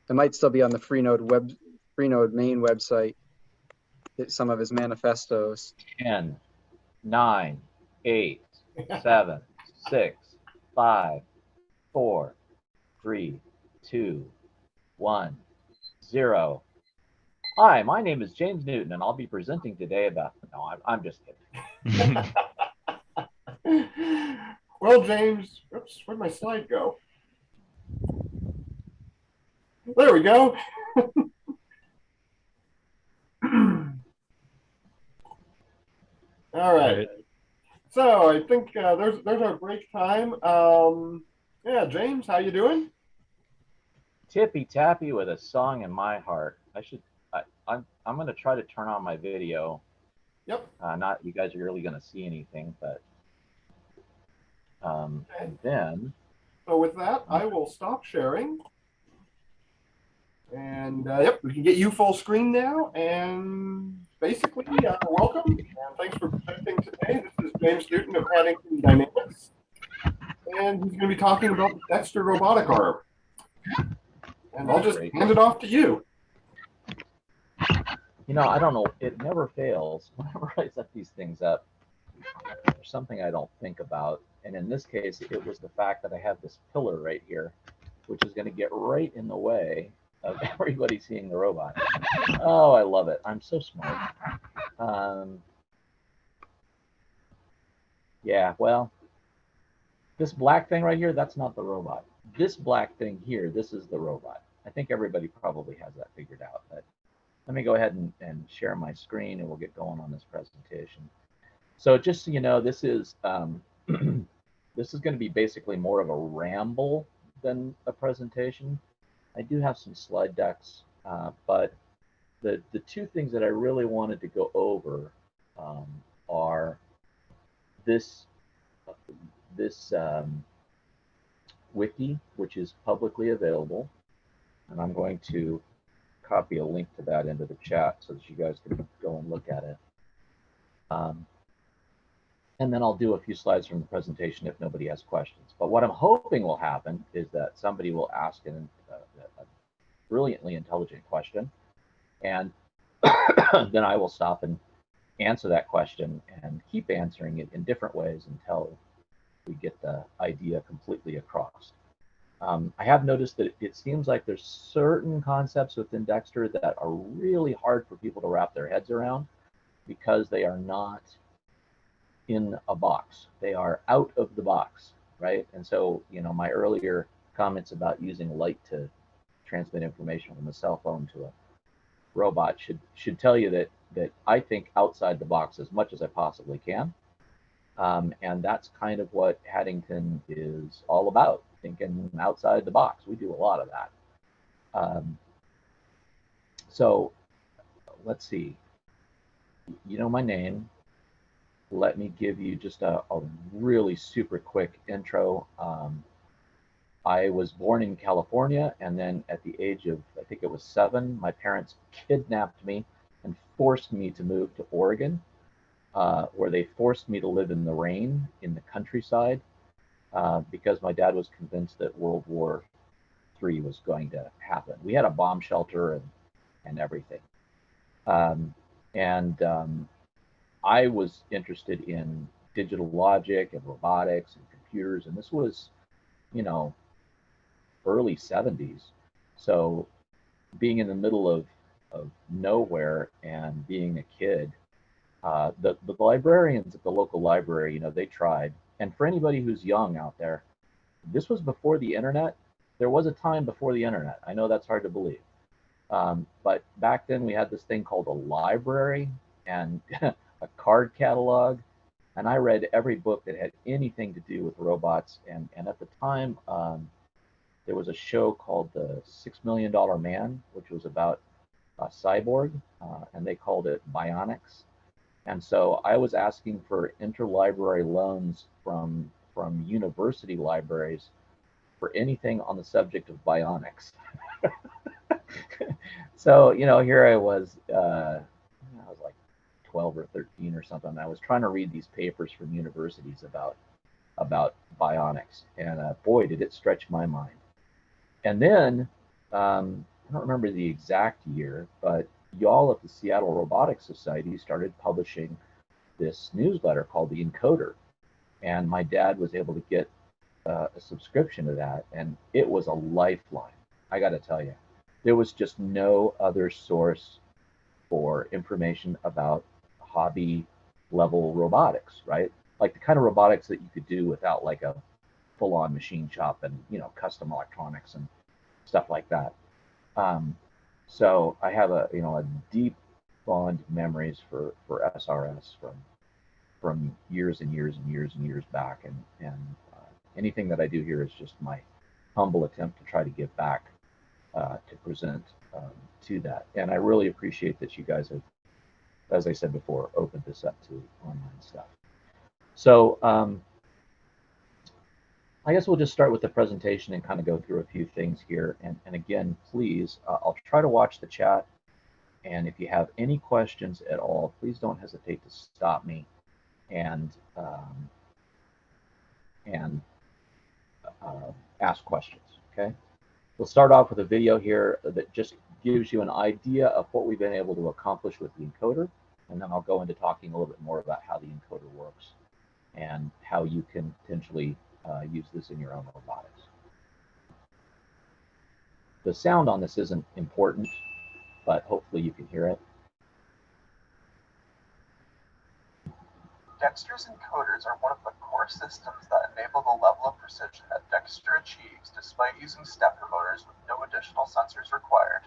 It might still be on the Freenode main website, some of his manifestos. 10, 9, 8, 7, 6, 5, 4, 3, 2, 1, 0. Hi, my name is James Newton, and I'll be presenting today about. No, I'm just kidding. Well, James, oops, where'd my slide go? There we go. All right. So I think there's our break time. Yeah, James, how you doing? Tippy tappy with a song in my heart. I'm going to try to turn on my video. Yep. Not you guys are really going to see anything, but and then. So with that, I will stop sharing. And yep, we can get you full screen now. And basically, welcome and thanks for presenting today. This is James Newton of Haddington Dynamics, and he's going to be talking about the Dexter Robotic Arm. And I'll just hand it off to you. I don't know. It never fails whenever I set these things up. There's something I don't think about, and in this case, it was the fact that I have this pillar right here, which is going to get right in the way of everybody seeing the robot. Oh, I love it. I'm so smart. Yeah, well, this black thing right here, that's not the robot. This black thing here, this is the robot. I think everybody probably has that figured out. But let me go ahead and share my screen, and we'll get going on this presentation. So just so you know, this is this is going to be basically more of a ramble than a presentation. I do have some slide decks, but the two things that I really wanted to go over are this wiki, which is publicly available, and I'm going to copy a link to that into the chat so that you guys can go and look at it. and then I'll do a few slides from the presentation if nobody has questions. But what I'm hoping will happen is that somebody will ask a brilliantly intelligent question, and then I will stop and answer that question and keep answering it in different ways until we get the idea completely across. I have noticed that it seems like there's certain concepts within Dexter that are really hard for people to wrap their heads around because they are not in a box. They are out of the box, right? And so, you know, my earlier comments about using light to transmit information from a cell phone to a robot should tell you that I think outside the box as much as I possibly can. And that's kind of what Haddington is all about, thinking outside the box. We do a lot of that. So let's see. You know my name. Let me give you just a really super quick intro. I was born in California, and then at the age of, I think it was 7, my parents kidnapped me and forced me to move to Oregon, where they forced me to live in the rain in the countryside because my dad was convinced that World War III was going to happen. We had a bomb shelter and everything. I was interested in digital logic and robotics and computers, and this was, you know, early 70s. So being in the middle of nowhere and being a kid, the librarians at the local library, you know, they tried. And for anybody who's young out there, this was before the internet. There was a time before the internet. I know that's hard to believe. But back then we had this thing called a library and a card catalog. And I read every book that had anything to do with robots. And at the time, there was a show called The $6 Million Man, which was about a cyborg, and they called it Bionics. And so I was asking for interlibrary loans from university libraries for anything on the subject of bionics. So, you know, here I was like 12 or 13 or something. I was trying to read these papers from universities about bionics, and boy, did it stretch my mind. And then, I don't remember the exact year, but y'all at the Seattle Robotics Society started publishing this newsletter called The Encoder. And my dad was able to get a subscription to that, and it was a lifeline. I got to tell you, there was just no other source for information about hobby level robotics, right? Like the kind of robotics that you could do without like a full-on machine shop and, you know, custom electronics and stuff like that. So I have a deep bond memories for SRS from years and years and years and years back, and anything that I do here is just my humble attempt to try to give back to present to that. And I really appreciate that you guys have, as I said before, opened this up to online stuff. So I guess we'll just start with the presentation and kind of go through a few things here. And again, please, I'll try to watch the chat. And if you have any questions at all, please don't hesitate to stop me and ask questions, okay? We'll start off with a video here that just gives you an idea of what we've been able to accomplish with the encoder. And then I'll go into talking a little bit more about how the encoder works and how you can potentially use this in your own robotics. The sound on this isn't important, but hopefully you can hear it. Dexter's encoders are one of the core systems that enable the level of precision that Dexter achieves despite using stepper motors with no additional sensors required.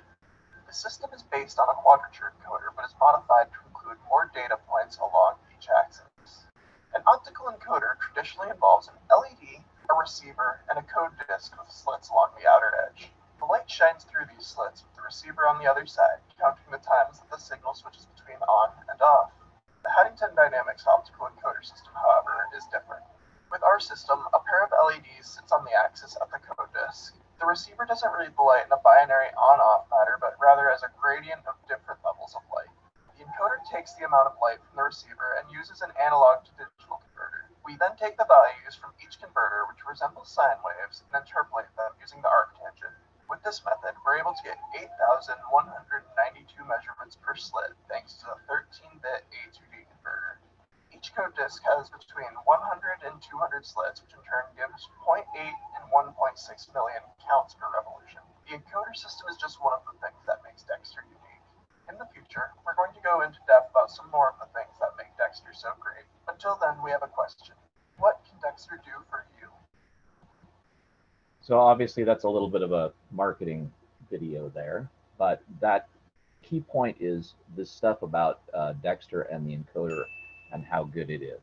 The system is based on a quadrature encoder, but is modified to include more data points along each axis. An optical encoder traditionally involves an LED, a receiver, and a code disk with slits along the outer edge. The light shines through these slits with the receiver on the other side, counting the times that the signal switches between on and off. The Haddington Dynamics optical encoder system, however, is different. With our system, a pair of LEDs sits on the axis of the code disk. The receiver doesn't read the light in a binary on-off pattern, but rather as a gradient of different levels of light. The encoder takes the amount of light from the receiver and uses an analog to digital converter We then take the values from each converter, which resemble sine waves, and interpolate them using the arctangent. With this method, we're able to get 8,192 measurements per slit, thanks to the 13-bit A2D converter. Each code disk has between 100 and 200 slits, which in turn gives 0.8 and 1.6 million counts per revolution. The encoder system is just one of the things that makes Dexter unique. In the future, we're going to go into depth about some more of the things that make Dexter so great. Until then, we have a question. What can Dexter do for you? So obviously that's a little bit of a marketing video there, but that key point is this stuff about Dexter and the encoder and how good it is.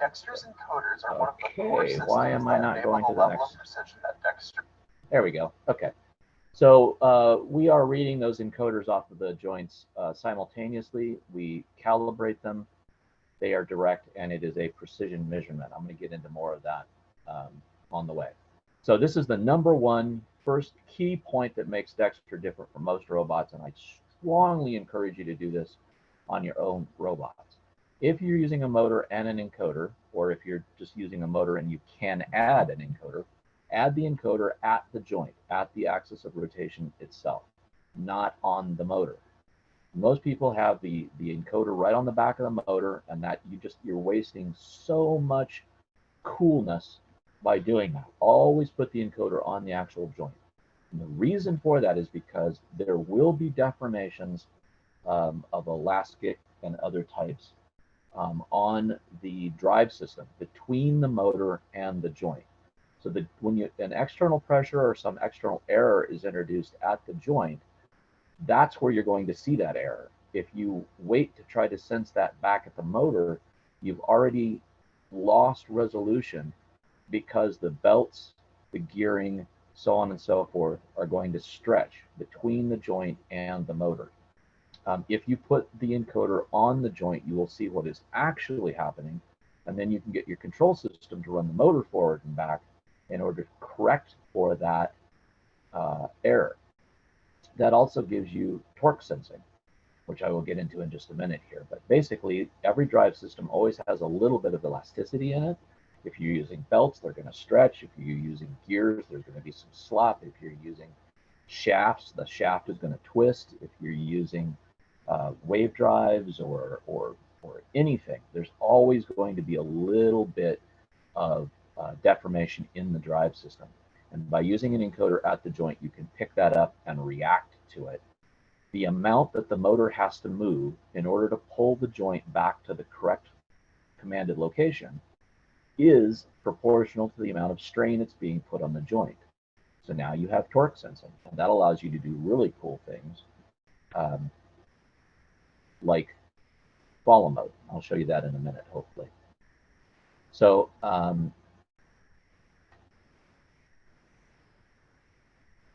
Dexter's encoders are one of the core systems why am I that not enable going the to the level next? of precision that Dexter. There we go. Okay. So we are reading those encoders off of the joints simultaneously. We calibrate them. They are direct, and it is a precision measurement. I'm going to get into more of that on the way. So this is the number one first key point that makes Dexter different from most robots, and I strongly encourage you to do this on your own robots. If you're using a motor and an encoder, or if you're just using a motor and you can add an encoder, add the encoder at the joint, at the axis of rotation itself, not on the motor. Most people have the encoder right on the back of the motor, and that you're wasting so much coolness by doing that. Always put the encoder on the actual joint. And the reason for that is because there will be deformations of elastic and other types on the drive system between the motor and the joint. So that when an external pressure or some external error is introduced at the joint, that's where you're going to see that error. If you wait to try to sense that back at the motor, you've already lost resolution because the belts, the gearing, so on and so forth, are going to stretch between the joint and the motor. If you put the encoder on the joint, you will see what is actually happening, and then you can get your control system to run the motor forward and back in order to correct for that error. That also gives you torque sensing, which I will get into in just a minute here. But basically, every drive system always has a little bit of elasticity in it. If you're using belts, they're going to stretch. If you're using gears, there's going to be some slop. If you're using shafts, the shaft is going to twist. If you're using wave drives or anything, there's always going to be a little bit of deformation in the drive system. And by using an encoder at the joint, you can pick that up and react to it. The amount that the motor has to move in order to pull the joint back to the correct commanded location is proportional to the amount of strain it's being put on the joint. So now you have torque sensing, and that allows you to do really cool things like follow mode. I'll show you that in a minute, hopefully. So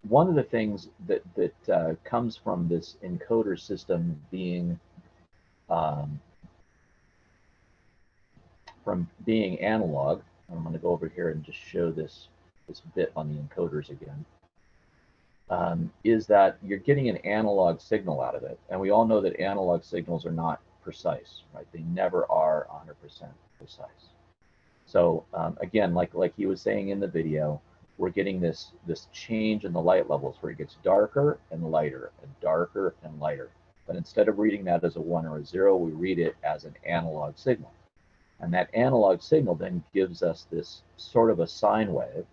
one of the things that comes from this encoder system being analog, I'm going to go over here and just show this bit on the encoders again, is that you're getting an analog signal out of it. And we all know that analog signals are not precise, right? They never are 100% precise. So again, like he was saying in the video, we're getting this change in the light levels where it gets darker and lighter and darker and lighter. But instead of reading that as a 1 or a 0, we read it as an analog signal. And that analog signal then gives us this sort of a sine wave.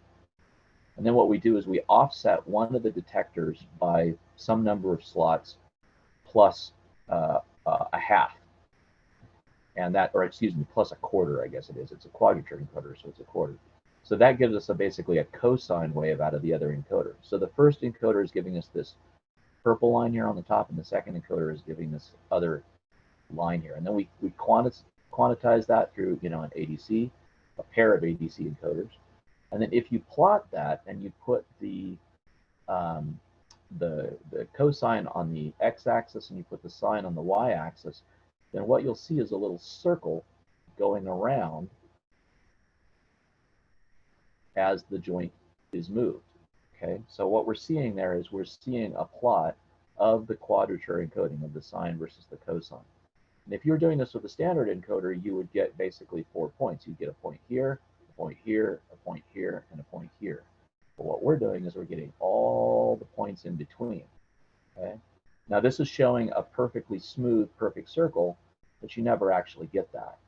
And then what we do is we offset one of the detectors by some number of slots plus a half. And that, or excuse me, plus a quarter, I guess it is. It's a quadrature encoder, so it's a quarter. So that gives us basically a cosine wave out of the other encoder. So the first encoder is giving us this purple line here on the top, and the second encoder is giving this other line here. And then we quantize that through, an ADC, a pair of ADC encoders. And then if you plot that and you put the cosine on the x-axis and you put the sine on the y-axis, then what you'll see is a little circle going around as the joint is moved. Okay, so what we're seeing there is we're seeing a plot of the quadrature encoding of the sine versus the cosine. And if you were doing this with a standard encoder, you would get basically 4 points. You'd get a point here, a point here, a point here, and a point here. But what we're doing is we're getting all the points in between. Okay? Now this is showing a perfectly smooth, perfect circle, but you never actually get that.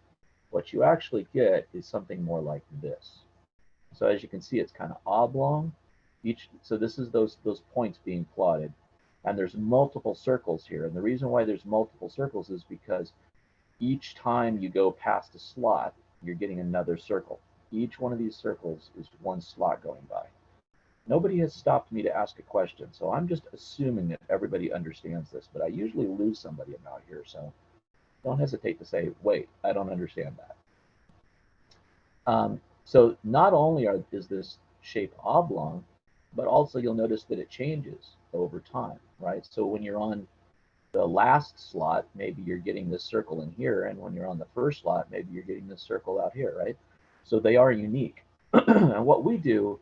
What you actually get is something more like this. So as you can see, it's kind of oblong. So this is those points being plotted. And there's multiple circles here. And the reason why there's multiple circles is because each time you go past a slot, you're getting another circle. Each one of these circles is one slot going by. Nobody has stopped me to ask a question, so I'm just assuming that everybody understands this, but I usually lose somebody about here, so don't hesitate to say, wait, I don't understand that. So not only is this shape oblong, but also you'll notice that it changes over time, right? So when you're on the last slot, maybe you're getting this circle in here, and when you're on the first slot, maybe you're getting this circle out here, right? So they are unique. And what we do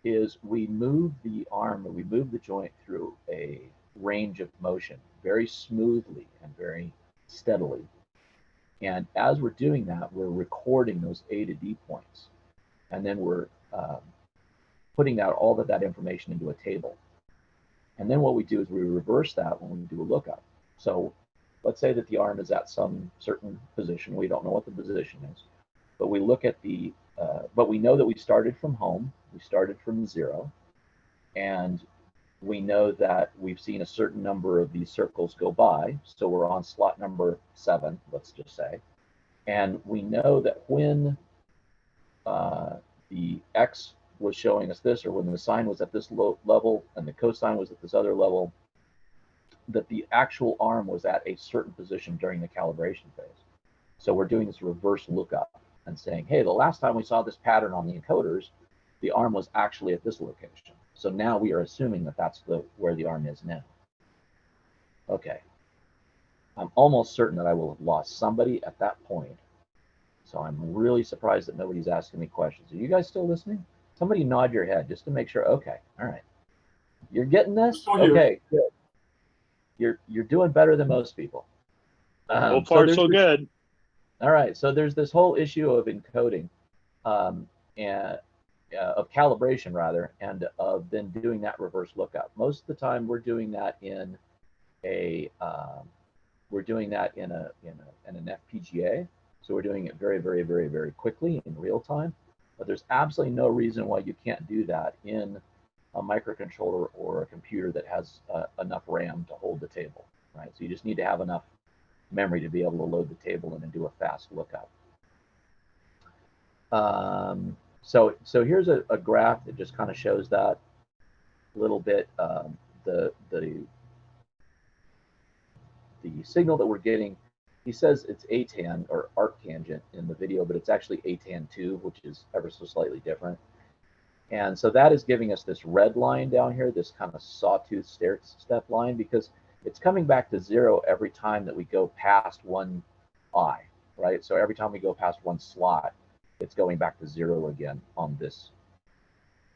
is we move the arm, or we move the joint through a range of motion very smoothly and very steadily. And as we're doing that, we're recording those A to D points. And then we're putting out all of that information into a table. And then what we do is we reverse that when we do a lookup. So let's say that the arm is at some certain position. We don't know what the position is, but we look at the, but we know that we started from home. We started from 0. And we know that we've seen a certain number of these circles go by. So we're on slot number 7, let's just say. And we know that when the X was showing us this, or when the sine was at this level and the cosine was at this other level, that the actual arm was at a certain position during the calibration phase. So we're doing this reverse lookup and saying, hey, the last time we saw this pattern on the encoders, the arm was actually at this location. So now we are assuming that that's where the arm is now. Okay. I'm almost certain that I will have lost somebody at that point. So I'm really surprised that nobody's asking me questions. Are you guys still listening? Somebody nod your head just to make sure. Okay, all right. You're getting this? Okay, good. You're doing better than most people. So far, so good. All right, so there's this whole issue of encoding, and of calibration rather, and of then doing that reverse lookup. Most of the time, we're doing that in an FPGA. So we're doing it very, very, very, very quickly in real time. But there's absolutely no reason why you can't do that in a microcontroller or a computer that has enough RAM to hold the table, right? So you just need to have enough memory to be able to load the table in and do a fast lookup. So here's a graph that just kind of shows that a little bit. The signal that we're getting, he says it's ATAN or arctangent in the video, but it's actually ATAN2, which is ever so slightly different. And so that is giving us this red line down here, this kind of sawtooth step line, because it's coming back to 0 every time that we go past one eye, right? So every time we go past one slot, it's going back to 0 again on this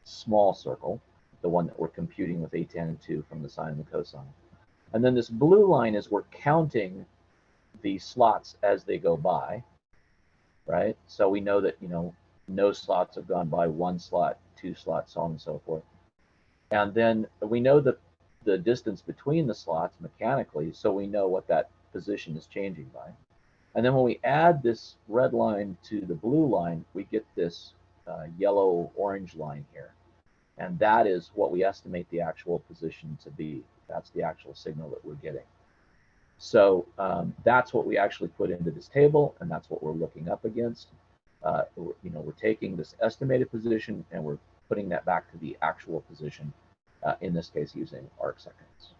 small circle, the one that we're computing with ATAN2 from the sine and the cosine. And then this blue line is we're counting the slots as they go by, right? So we know that, no slots have gone by, 1 slot, 2 slots, so on and so forth. And then we know that the distance between the slots mechanically, so we know what that position is changing by. And then when we add this red line to the blue line, we get this yellow-orange line here. And that is what we estimate the actual position to be. That's the actual signal that we're getting. So that's what we actually put into this table, and that's what we're looking up against. We're taking this estimated position and we're putting that back to the actual position, in this case using arc seconds.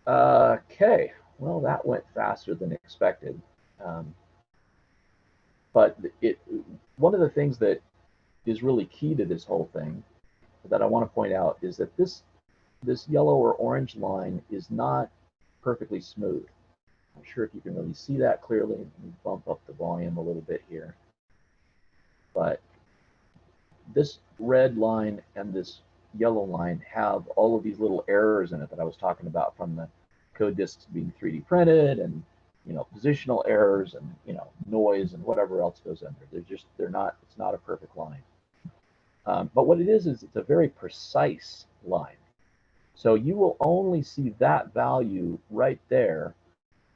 Okay, well that went faster than expected. But one of the things that is really key to this whole thing that I want to point out is that this yellow or orange line is not perfectly smooth. I'm not sure if you can really see that clearly. Let me bump up the volume a little bit here. But this red line and this yellow line have all of these little errors in it that I was talking about from the code disks being 3D printed, and positional errors, and noise, and whatever else goes in there. It's not a perfect line. But what it is it's a very precise line. So you will only see that value right there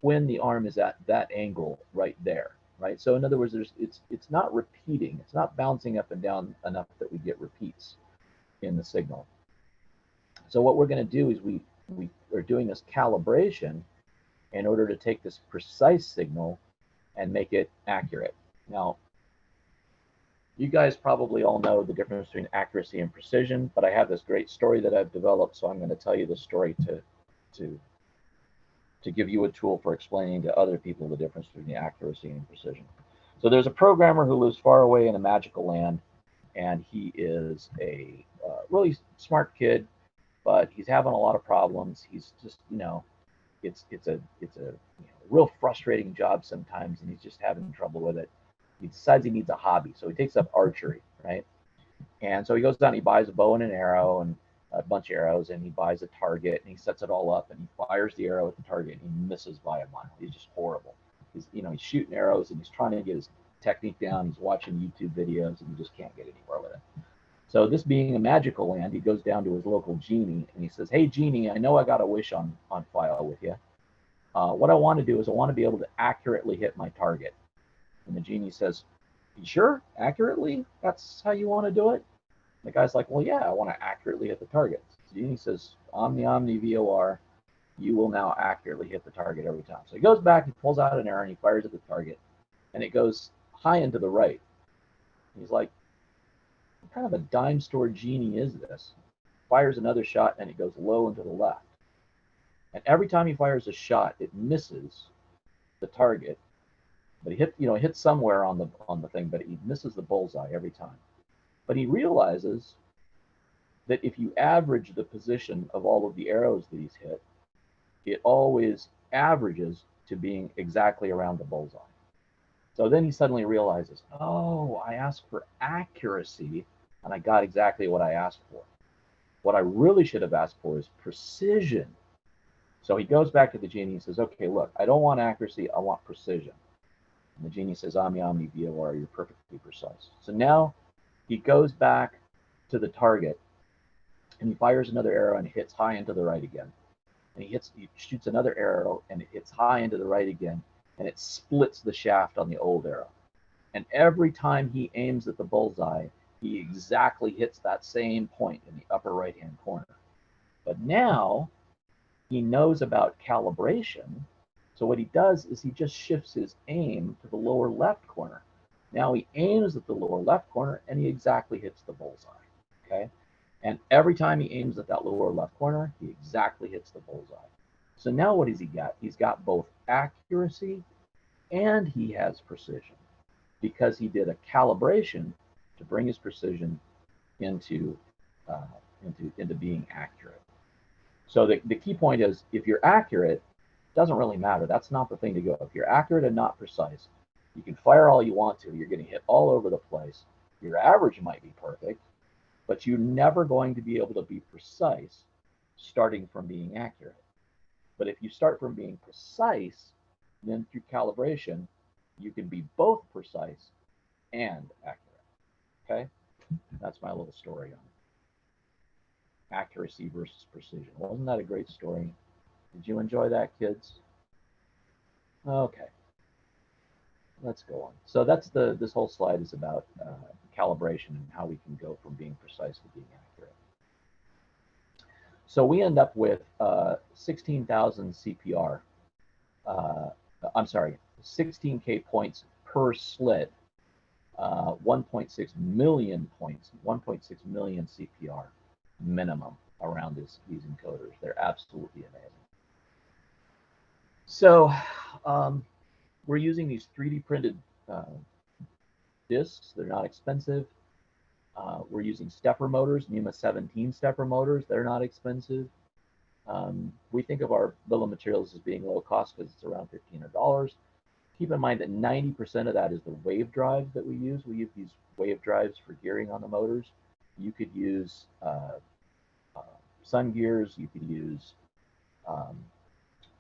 when the arm is at that angle right there, right? So in other words, it's not repeating, it's not bouncing up and down enough that we get repeats in the signal. So what we're going to do is we are doing this calibration in order to take this precise signal and make it accurate. Now, you guys probably all know the difference between accuracy and precision, but I have this great story that I've developed, so I'm going to tell you the story to give you a tool for explaining to other people the difference between accuracy and precision. So there's a programmer who lives far away in a magical land, and he is a really smart kid, but he's having a lot of problems. He's just, it's a real frustrating job sometimes, and he's just having trouble with it. He decides he needs a hobby, so he takes up archery, right? And so he goes down, he buys a bow and an arrow and a bunch of arrows, and he buys a target, and he sets it all up, and he fires the arrow at the target, and he misses by a mile. He's just horrible. He's shooting arrows, and he's trying to get his technique down. He's watching YouTube videos, and he just can't get anywhere with it. So this being a magical land, he goes down to his local genie, and he says, "Hey, genie, I know I got a wish on file with you. What I want to do is I want to be able to accurately hit my target." And the genie says, "You sure? Accurately? That's how you want to do it?" The guy's like, "Well, yeah, I want to accurately hit the target." The genie says, "Omni Omni VOR, you will now accurately hit the target every time." So he goes back, he pulls out an arrow, and he fires at the target, and it goes high and to the right. He's like, "What kind of a dime store genie is this?" Fires another shot, and it goes low and to the left. And every time he fires a shot, it misses the target. But he hits somewhere on the thing, but he misses the bullseye every time. But he realizes that if you average the position of all of the arrows that he's hit, it always averages to being exactly around the bullseye. So then he suddenly realizes, oh, I asked for accuracy, and I got exactly what I asked for. What I really should have asked for is precision. So he goes back to the genie and says, "Okay, look, I don't want accuracy, I want precision." And the genie says, "Omni Omni VOR, you're perfectly precise." So now he goes back to the target, and he fires another arrow, and it hits high and to the right again. And he shoots another arrow, and it hits high and to the right again, and it splits the shaft on the old arrow. And every time he aims at the bullseye, he exactly hits that same point in the upper right-hand corner. But now he knows about calibration. So what he does is he just shifts his aim to the lower left corner. Now he aims at the lower left corner, and he exactly hits the bullseye, okay? And every time he aims at that lower left corner, he exactly hits the bullseye. So now what has he got? He's got both accuracy and he has precision, because he did a calibration to bring his precision into being accurate. So the key point is, if you're accurate, it doesn't really matter. That's not the thing to go. If you're accurate and not precise, you can fire all you want to. You're going to hit all over the place. Your average might be perfect, but you're never going to be able to be precise starting from being accurate. But if you start from being precise, then through calibration, you can be both precise and accurate. Okay? That's my little story on accuracy versus precision. Wasn't that a great story? Did you enjoy that, kids? Okay. Let's go on. So that's this whole slide is about calibration and how we can go from being precise to being accurate. So we end up with 16,000 CPR. I'm sorry, 16K points per slit, 1.6 million points, 1.6 million CPR minimum around these encoders. They're absolutely amazing. So we're using these 3D printed discs. They're not expensive. We're using stepper motors, NEMA 17 stepper motors. They're not expensive. We think of our bill of materials as being low cost because it's around $1,500. Keep in mind that 90% of that is the wave drives that we use. We use these wave drives for gearing on the motors. You could use sun gears. You could use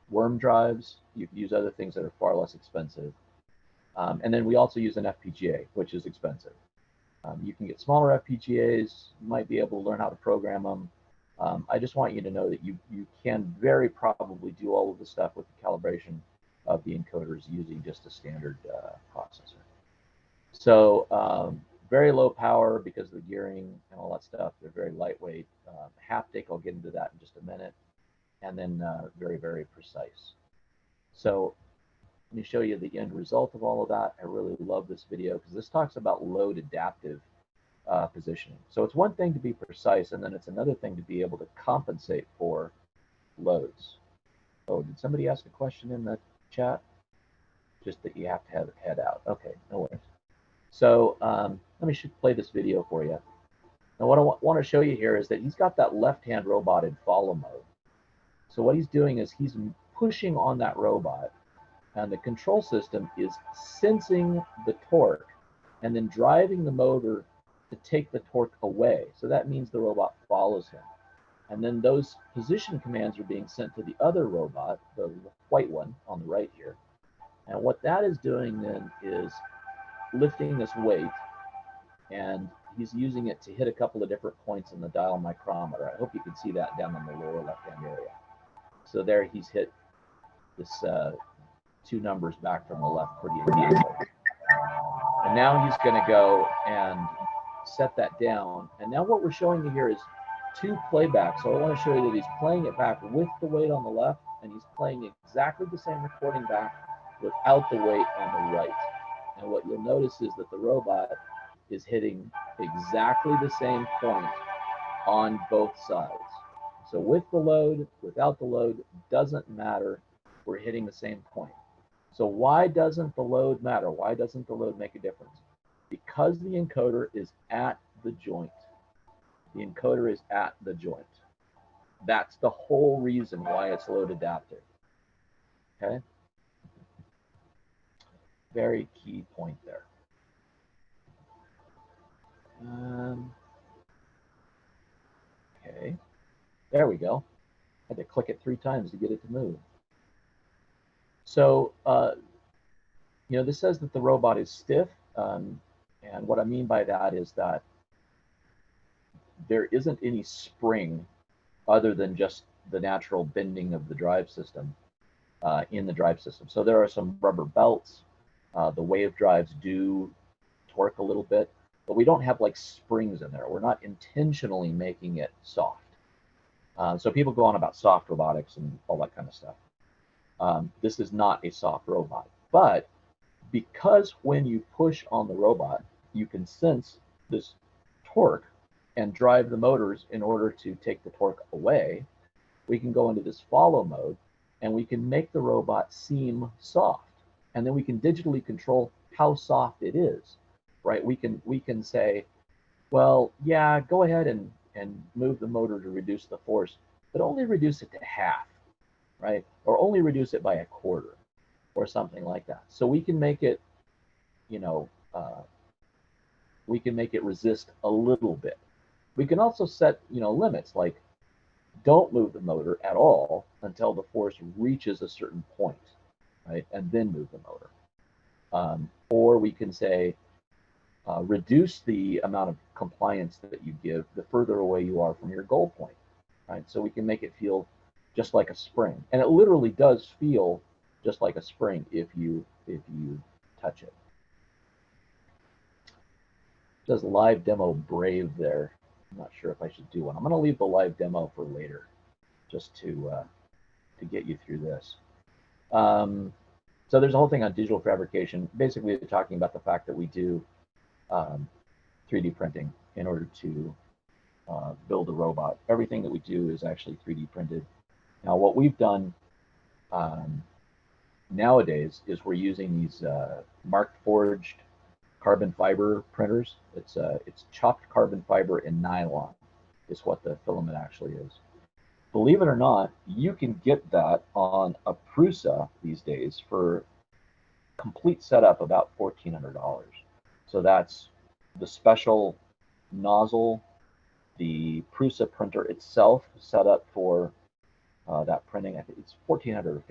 worm drives. You can use other things that are far less expensive. And then we also use an FPGA, which is expensive. You can get smaller FPGAs. You might be able to learn how to program them. I just want you to know that you can very probably do all of the stuff with the calibration of the encoders using just a standard processor. So very low power because of the gearing and all that stuff. They're very lightweight. Haptic, I'll get into that in just a minute. And then very, very precise. So let me show you the end result of all of that. I really love this video because this talks about load adaptive positioning. So it's one thing to be precise, and then it's another thing to be able to compensate for loads. Oh, did somebody ask a question in the chat? Just that you have to have it head out. Okay, no worries. So let me play this video for you. Now what I want to show you here is that he's got that left-hand robot in follow mode. So what he's doing is he's pushing on that robot, and the control system is sensing the torque and then driving the motor to take the torque away. So that means the robot follows him. And then those position commands are being sent to the other robot, the white one on the right here. And what that is doing then is lifting this weight, and he's using it to hit a couple of different points in the dial micrometer. I hope you can see that down in the lower left-hand area. So there he's hit this 2 numbers back from the left pretty immediately. And now he's going to go and set that down. And now what we're showing you here is 2 playbacks. So I want to show you that he's playing it back with the weight on the left, and he's playing exactly the same recording back without the weight on the right. And what you'll notice is that the robot is hitting exactly the same point on both sides. So with the load, without the load, doesn't matter. We're hitting the same point. So why doesn't the load matter? Why doesn't the load make a difference? Because the encoder is at the joint. The encoder is at the joint. That's the whole reason why it's load adaptive. Okay? Very key point there. Okay, there we go. I had to click it 3 times to get it to move. So, you know, this says that the robot is stiff. And what I mean by that is that there isn't any spring other than just the natural bending of the drive system in the drive system. So there are some rubber belts. The wave drives do torque a little bit, but we don't have like springs in there. We're not intentionally making it soft. So people go on about soft robotics and all that kind of stuff. This is not a soft robot, but because when you push on the robot, you can sense this torque and drive the motors in order to take the torque away, we can go into this follow mode and we can make the robot seem soft. And then we can digitally control how soft it is, right? We can say, well, yeah, go ahead and move the motor to reduce the force, but only reduce it to half, right? Or only reduce it by 1/4 or something like that. So we can make it, you know, we can make it resist a little bit. We can also set, you know, limits, like don't move the motor at all until the force reaches a certain point, right? And then move the motor. Or we can say, reduce the amount of compliance that you give the further away you are from your goal point, right? So we can make it feel just like a spring. And it literally does feel just like a spring if you touch it. It says live demo brave there. I'm not sure if I should do one. I'm going to leave the live demo for later, just to get you through this. So there's a whole thing on digital fabrication. Basically, they're talking about the fact that we do 3D printing in order to build a robot. Everything that we do is actually 3D printed. Now, what we've done nowadays is we're using these mark forged carbon fiber printers. It's chopped carbon fiber in nylon is what the filament actually is. Believe it or not, you can get that on a Prusa these days for complete setup about $1,400. So that's the special nozzle, the Prusa printer itself set up for that printing. I think it's $1,400 or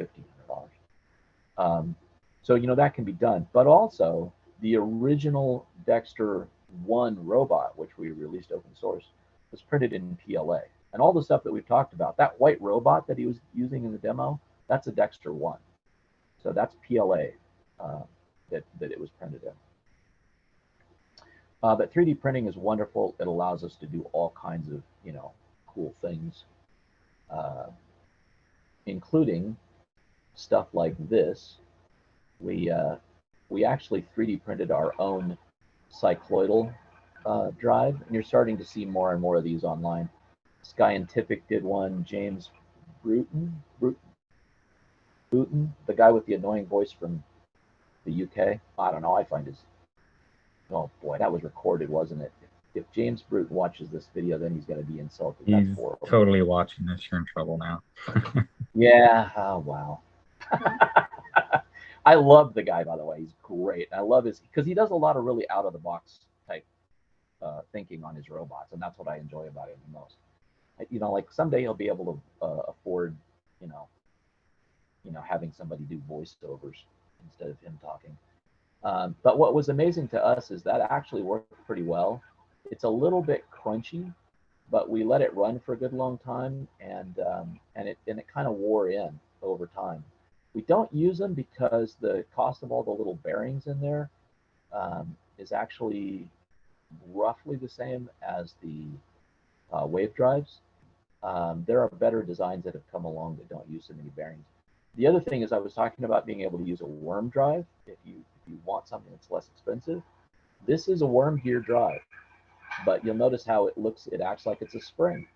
$1,500. So that can be done. But also the original Dexter 1 robot, which we released open source, was printed in PLA. And all the stuff that we've talked about, that white robot that he was using in the demo, that's a Dexter 1. So that's PLA that it was printed in. But 3D printing is wonderful. It allows us to do all kinds of, cool things, including stuff like this. We actually 3D printed our own cycloidal drive, and you're starting to see more and more of these online. Scientific did one. James Bruton, the guy with the annoying voice from the UK. I don't know. I find his. Oh boy, that was recorded, wasn't it? If James Bruton watches this video, then he's going to be insulted. He's That's horrible. totally watching this. You're in trouble now. Yeah. Oh wow. I love the guy, by the way. He's great. I love because he does a lot of really out of the box type thinking on his robots, and that's what I enjoy about him the most. Like someday he'll be able to afford, having somebody do voiceovers instead of him talking. But what was amazing to us is that actually worked pretty well. It's a little bit crunchy, but we let it run for a good long time, and it kind of wore in over time. We don't use them because the cost of all the little bearings in there is actually roughly the same as the wave drives. There are better designs that have come along that don't use so many bearings. The other thing is I was talking about being able to use a worm drive if you want something that's less expensive. This is a worm gear drive, but you'll notice how it acts like it's a spring.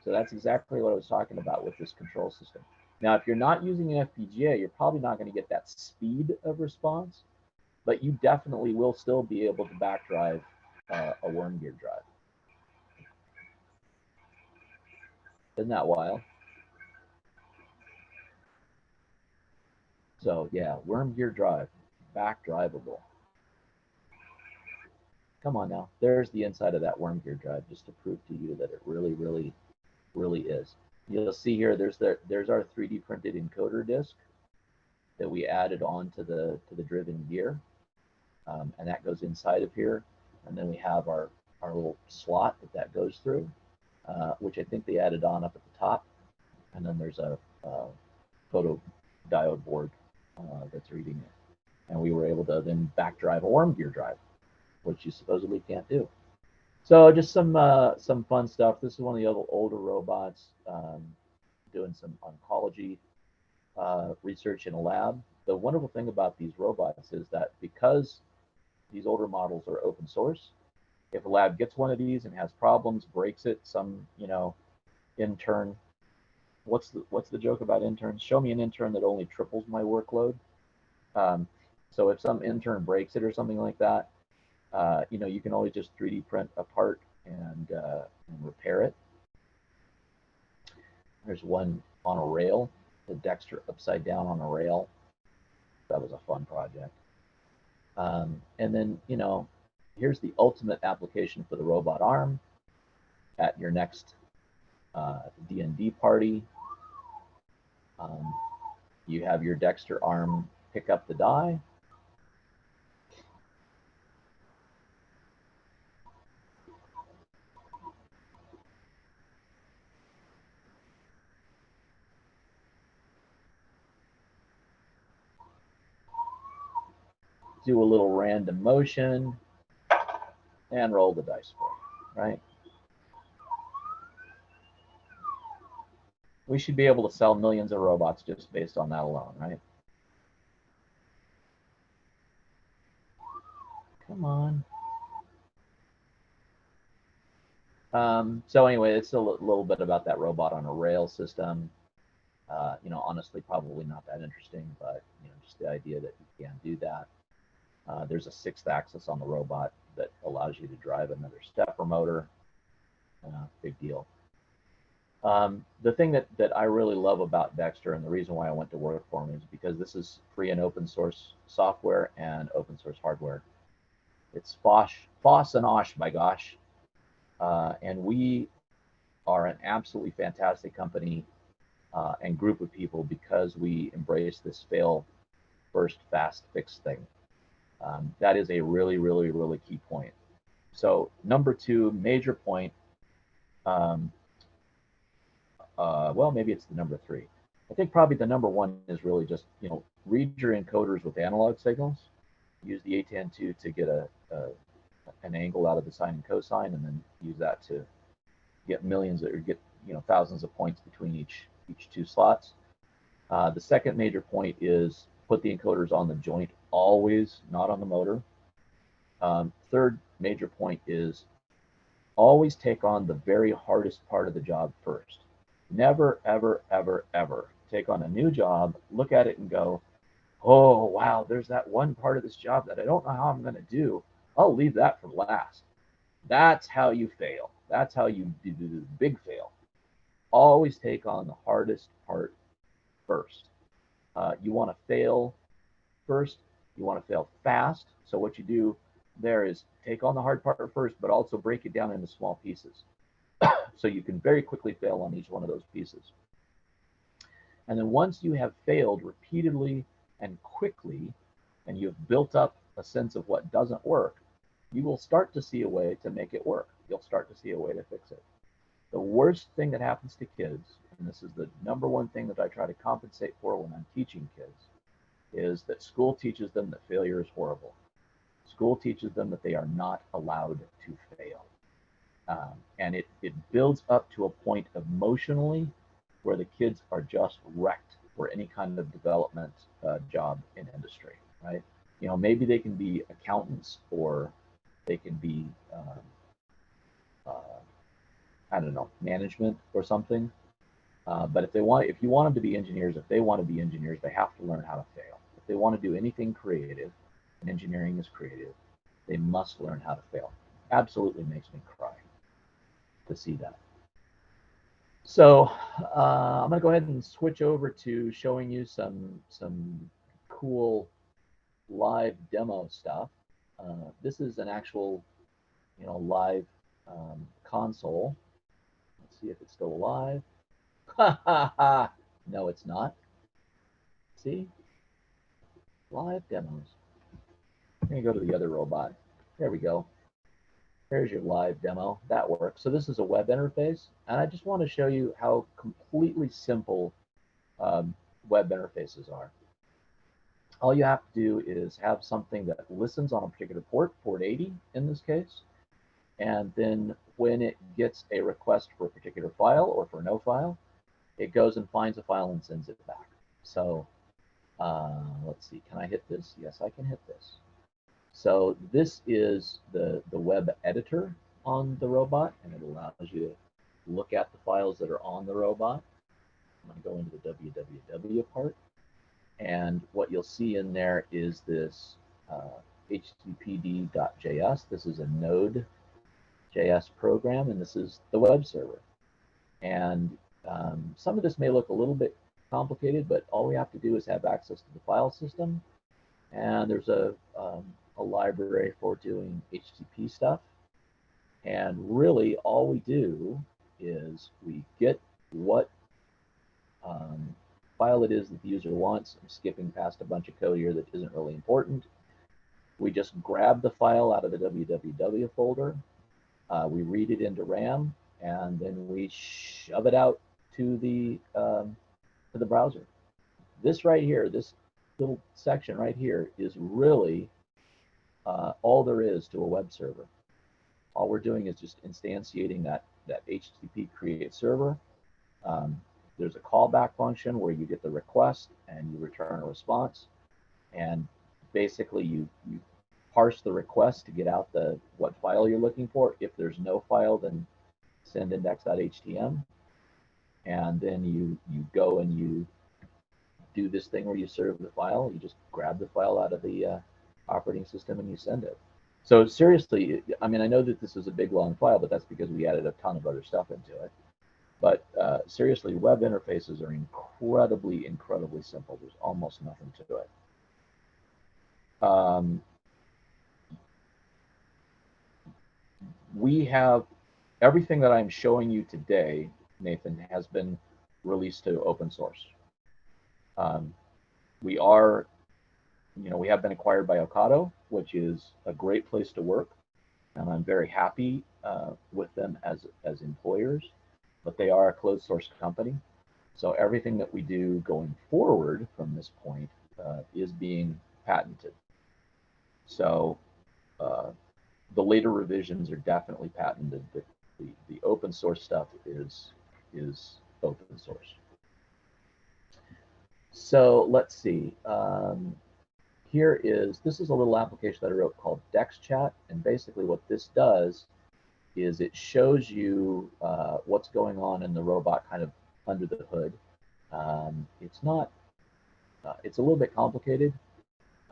So that's exactly what I was talking about with this control system. Now, if you're not using an FPGA, you're probably not going to get that speed of response, but you definitely will still be able to backdrive a worm gear drive. Isn't that wild? So yeah, worm gear drive, back drivable. Come on now, there's the inside of that worm gear drive, just to prove to you that it really, really, really is. You'll see here, there's our 3D printed encoder disk that we added on to the driven gear, and that goes inside of here. And then we have our little slot that goes through, which I think they added on up at the top. And then there's a photo diode board that's reading it. And we were able to then back drive a worm gear drive, which you supposedly can't do. So just some fun stuff. This is one of the older robots doing some oncology research in a lab. The wonderful thing about these robots is that because these older models are open source, if a lab gets one of these and has problems, breaks it, some intern. What's the joke about interns? Show me an intern that only triples my workload. So if some intern breaks it or something like that, you can always just 3D print a part and repair it. There's one on a rail, the Dexter upside down on a rail. That was a fun project. And then, here's the ultimate application for the robot arm at your next D&D party. You have your Dexter arm pick up the die. Do a little random motion and roll the dice for it, right? We should be able to sell millions of robots just based on that alone, right? Come on. So anyway, it's a little bit about that robot on a rail system. Honestly, probably not that interesting, but just the idea that you can do that. There's a 6th axis on the robot that allows you to drive another stepper motor. Big deal. The thing that I really love about Dexter, and the reason why I went to work for him, is because this is free and open source software and open source hardware. It's FOSS and OSH, by gosh. And we are an absolutely fantastic company and group of people because we embrace this fail first fast fix thing. That is a really, really, really key point. So number 2 major point, well, maybe it's the number 3. I think probably the number 1 is really just, read your encoders with analog signals. Use the ATN2 to get an angle out of the sine and cosine, and then use that to get millions or get thousands of points between each 2 slots. The second major point is put the encoders on the joint always, not on the motor. Third major point is always take on the very hardest part of the job first. Never, ever, ever, ever take on a new job, look at it and go, oh, wow, there's that one part of this job that I don't know how I'm going to do. I'll leave that for last. That's how you fail. That's how you do the big fail. Always take on the hardest part first. You want to fail first. You want to fail fast. So what you do there is take on the hard part first, but also break it down into small pieces. So you can very quickly fail on each one of those pieces. And then once you have failed repeatedly and quickly, and you've built up a sense of what doesn't work, you will start to see a way to make it work. You'll start to see a way to fix it. The worst thing that happens to kids, and this is the number 1 thing that I try to compensate for when I'm teaching kids, is that school teaches them that failure is horrible. School teaches them that they are not allowed to fail. And it builds up to a point emotionally where the kids are just wrecked for any kind of development job in industry, right? Maybe they can be accountants, or they can be, I don't know, management or something. But if you want them to be engineers, if they want to be engineers, they have to learn how to fail. If they want to do anything creative, and engineering is creative, they must learn how to fail. Absolutely makes me cry to see that. So I'm going to go ahead and switch over to showing you some cool live demo stuff. This is an actual, live console. Let's see if it's still alive. No, it's not. See? Live demos. I'm going to go to the other robot. There we go. There's your live demo. That works. So this is a web interface, and I just want to show you how completely simple web interfaces are. All you have to do is have something that listens on a particular port 80 in this case, and then when it gets a request for a particular file or for no file, it goes and finds a file and sends it back. So let's see, can I hit this? Yes, I can hit this. So this is the web editor on the robot, and it allows you to look at the files that are on the robot. I'm going to go into the www part, and what you'll see in there is this httpd.js. This is a Node.js program, and this is the web server. And some of this may look a little bit complicated, but all we have to do is have access to the file system, and there's a library for doing HTTP stuff. And really all we do is we get what file it is that the user wants. I'm skipping past a bunch of code here that isn't really important. We just grab the file out of the www folder, we read it into RAM, and then we shove it out to the browser. This right here, this little section right here, is really all there is to a web server. All we're doing is just instantiating that HTTP create server. There's a callback function where you get the request and you return a response. And basically you parse the request to get out what file you're looking for. If there's no file, then send index.htm. And then you go and you do this thing where you serve the file. You just grab the file out of the operating system and you send it. So seriously, I mean, I know that this is a big long file, but that's because we added a ton of other stuff into it. But seriously, web interfaces are incredibly, incredibly simple. There's almost nothing to it. We have everything that I'm showing you today, Nathan, has been released to open source. We are, we have been acquired by Ocado, which is a great place to work, and I'm very happy with them as employers, but they are a closed source company. So everything that we do going forward from this point is being patented. So the later revisions are definitely patented, but the open source stuff is open source. So let's see. This is a little application that I wrote called Dex Chat, and basically what this does is it shows you what's going on in the robot kind of under the hood. It's a little bit complicated.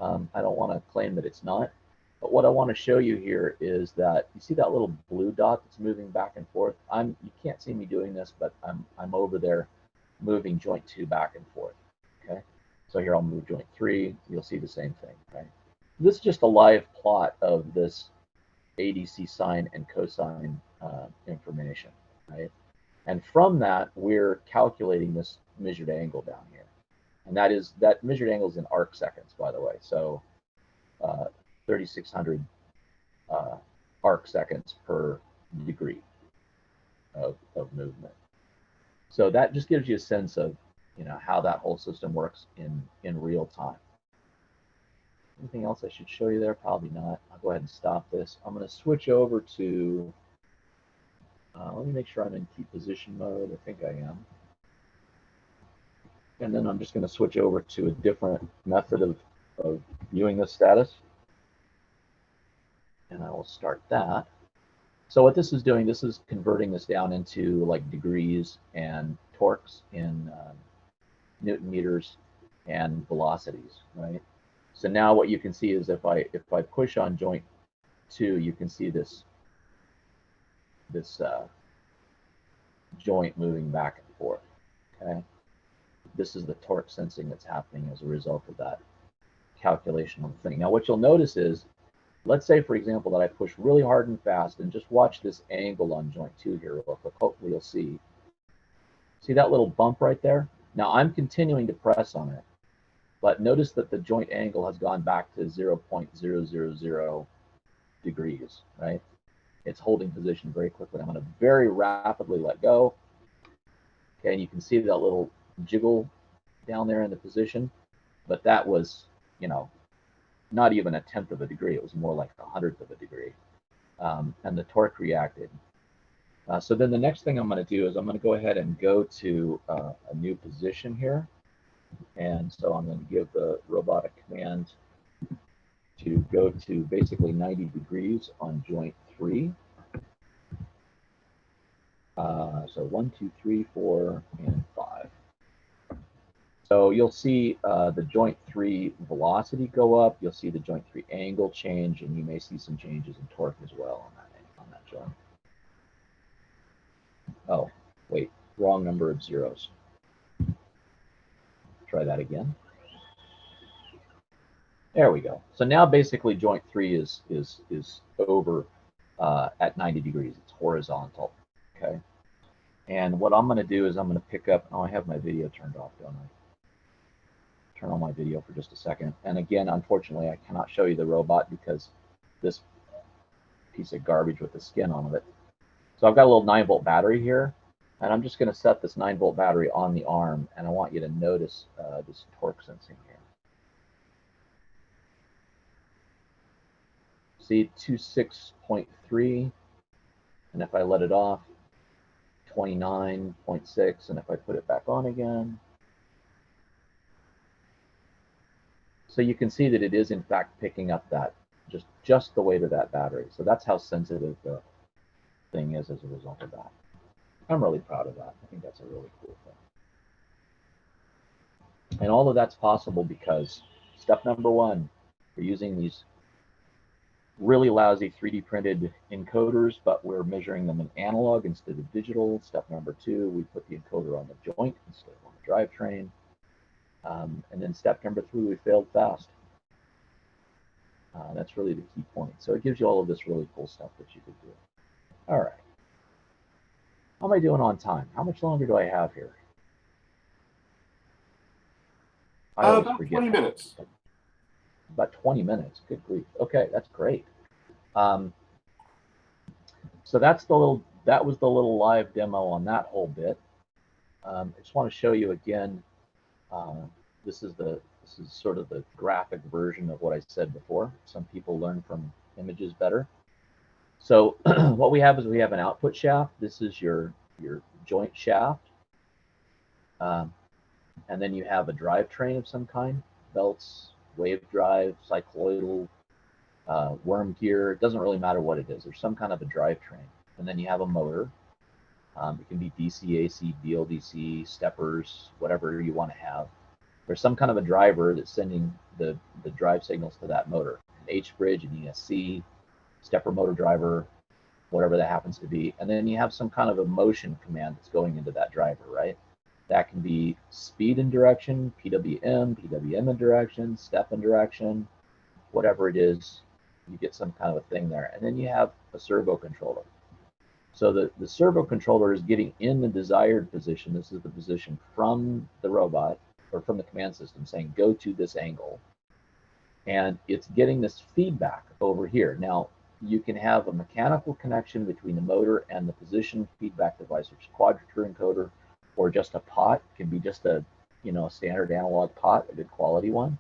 I don't want to claim that it's not, but what I want to show you here is that you see that little blue dot that's moving back and forth. You can't see me doing this, but I'm over there moving joint 2 back and forth. Okay, so here I'll move joint 3. You'll see the same thing, right? This is just a live plot of this ADC sine and cosine information, right? And from that, we're calculating this measured angle down here. And that measured angle is in arc seconds, by the way. So 3,600 arc seconds per degree of movement. So that just gives you a sense of how that whole system works in real time. Anything else I should show you there? Probably not. I'll go ahead and stop this. I'm going to switch over to, let me make sure I'm in key position mode. I think I am. And then I'm just going to switch over to a different method of viewing the status. And I will start that. So what this is doing, this is converting this down into like degrees and torques in Newton meters and velocities, right? So now what you can see is if I push on joint 2, you can see this joint moving back and forth. Okay, this is the torque sensing that's happening as a result of that calculation on the thing. Now what you'll notice is, let's say for example that I push really hard and fast, and just watch this angle on joint 2 here real quick. Hopefully you'll see that little bump right there. Now I'm continuing to press on it, but notice that the joint angle has gone back to 0.000 degrees, right? It's holding position very quickly. I'm going to very rapidly let go. Okay, and you can see that little jiggle down there in the position, but that was, not even 1/10 of a degree. It was more like 100th of a degree, and the torque reacted. So then the next thing I'm going to do is I'm going to go ahead and go to a new position here. And so I'm going to give the robotic command to go to basically 90 degrees on joint 3. So 1, 2, 3, 4, and 5. So you'll see the joint 3 velocity go up. You'll see the joint 3 angle change, and you may see some changes in torque as well on that joint. Oh, wait, wrong number of zeros. Try that again. There we go. So now basically joint 3 is over at 90 degrees. It's horizontal. Okay. And what I'm going to do is I'm going to pick up. Oh, I have my video turned off, don't I? Turn on my video for just a second. And again, unfortunately, I cannot show you the robot because this piece of garbage with the skin on it. So I've got a little 9-volt battery here. And I'm just going to set this 9-volt battery on the arm, and I want you to notice this torque sensing here. See, 26.3, and if I let it off, 29.6, and if I put it back on again. So you can see that it is in fact picking up that, just the weight of that battery. So that's how sensitive the thing is as a result of that. I'm really proud of that. I think that's a really cool thing. And all of that's possible because step number 1, we're using these really lousy 3D printed encoders, but we're measuring them in analog instead of digital. Step number 2, we put the encoder on the joint instead of on the drivetrain. And then step number 3, we failed fast. That's really the key point. So it gives you all of this really cool stuff that you could do. All right. How am I doing on time? How much longer do I have here? I always About forget. 20 minutes. About 20 minutes. Good grief. Okay, that's great. So that was the little live demo on that whole bit. I just want to show you again. This is sort of the graphic version of what I said before. Some people learn from images better. So what we have is we have an output shaft. This is your joint shaft. And then you have a drivetrain of some kind, belts, wave drive, cycloidal, worm gear. It doesn't really matter what it is. There's some kind of a drivetrain. And then you have a motor. It can be DC, AC, BLDC, steppers, whatever you want to have. There's some kind of a driver that's sending the drive signals to that motor. An H-bridge, an ESC, stepper motor driver, whatever that happens to be. And then you have some kind of a motion command that's going into that driver, right? That can be speed and direction, PWM and direction, step and direction, whatever it is, you get some kind of a thing there. And then you have a servo controller. So the servo controller is getting in the desired position. This is the position from the robot or from the command system saying, go to this angle. And it's getting this feedback over here. Now, you can have a mechanical connection between the motor and the position feedback device, which is quadrature encoder, or just a pot. It can be just a standard analog pot, a good quality one.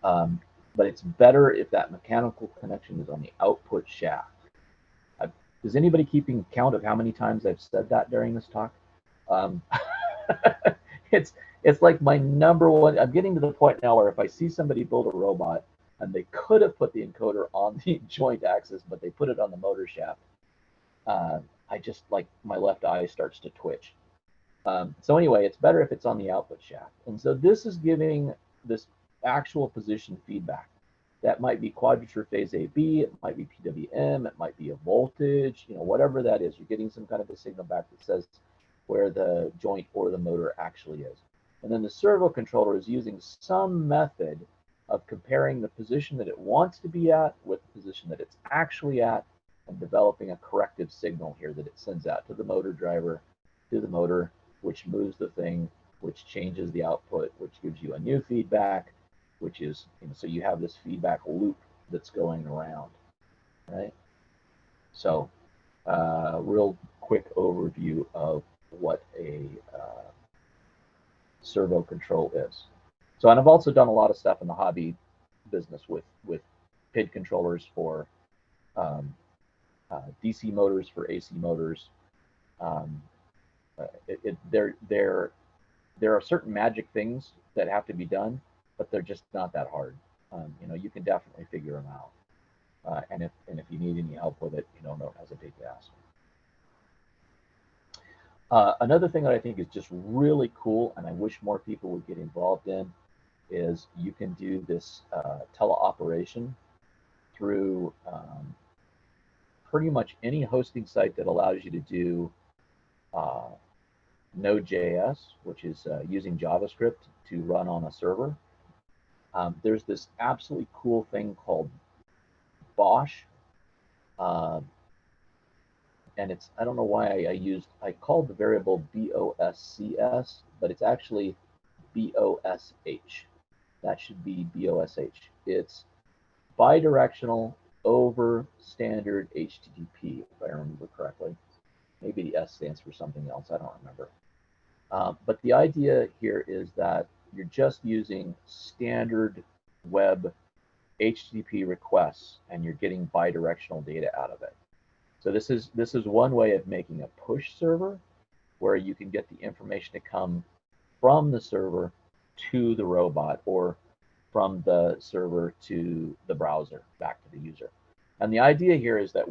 But it's better if that mechanical connection is on the output shaft. Is anybody keeping count of how many times I've said that during this talk? It's like my number one. I'm getting to the point now where if I see somebody build a robot and they could have put the encoder on the joint axis, but they put it on the motor shaft, I just, like, my left eye starts to twitch. So anyway, it's better if it's on the output shaft. And so this is giving this actual position feedback. That might be quadrature phase AB, it might be PWM, it might be a voltage, whatever that is. You're getting some kind of a signal back that says where the joint or the motor actually is. And then the servo controller is using some method of comparing the position that it wants to be at with the position that it's actually at, and developing a corrective signal here that it sends out to the motor driver, to the motor, which moves the thing, which changes the output, which gives you a new feedback, which is, so you have this feedback loop that's going around, right? So real quick overview of what a servo control is. So, and I've also done a lot of stuff in the hobby business with PID controllers for DC motors, for AC motors. There are certain magic things that have to be done, but they're just not that hard. You can definitely figure them out. And if you need any help with it, don't hesitate to ask. Another thing that I think is just really cool, and I wish more people would get involved in, is you can do this teleoperation through pretty much any hosting site that allows you to do Node.js, which is using JavaScript to run on a server. There's this absolutely cool thing called Bosch. And it's, I don't know why I called the variable BOSCS, but it's actually BOSH. That should be BOSH. It's bidirectional over standard HTTP, if I remember correctly. Maybe the S stands for something else, I don't remember. But the idea here is that you're just using standard web HTTP requests and you're getting bidirectional data out of it. So this is one way of making a push server where you can get the information to come from the server to the robot, or from the server to the browser back to the user. And the idea here is that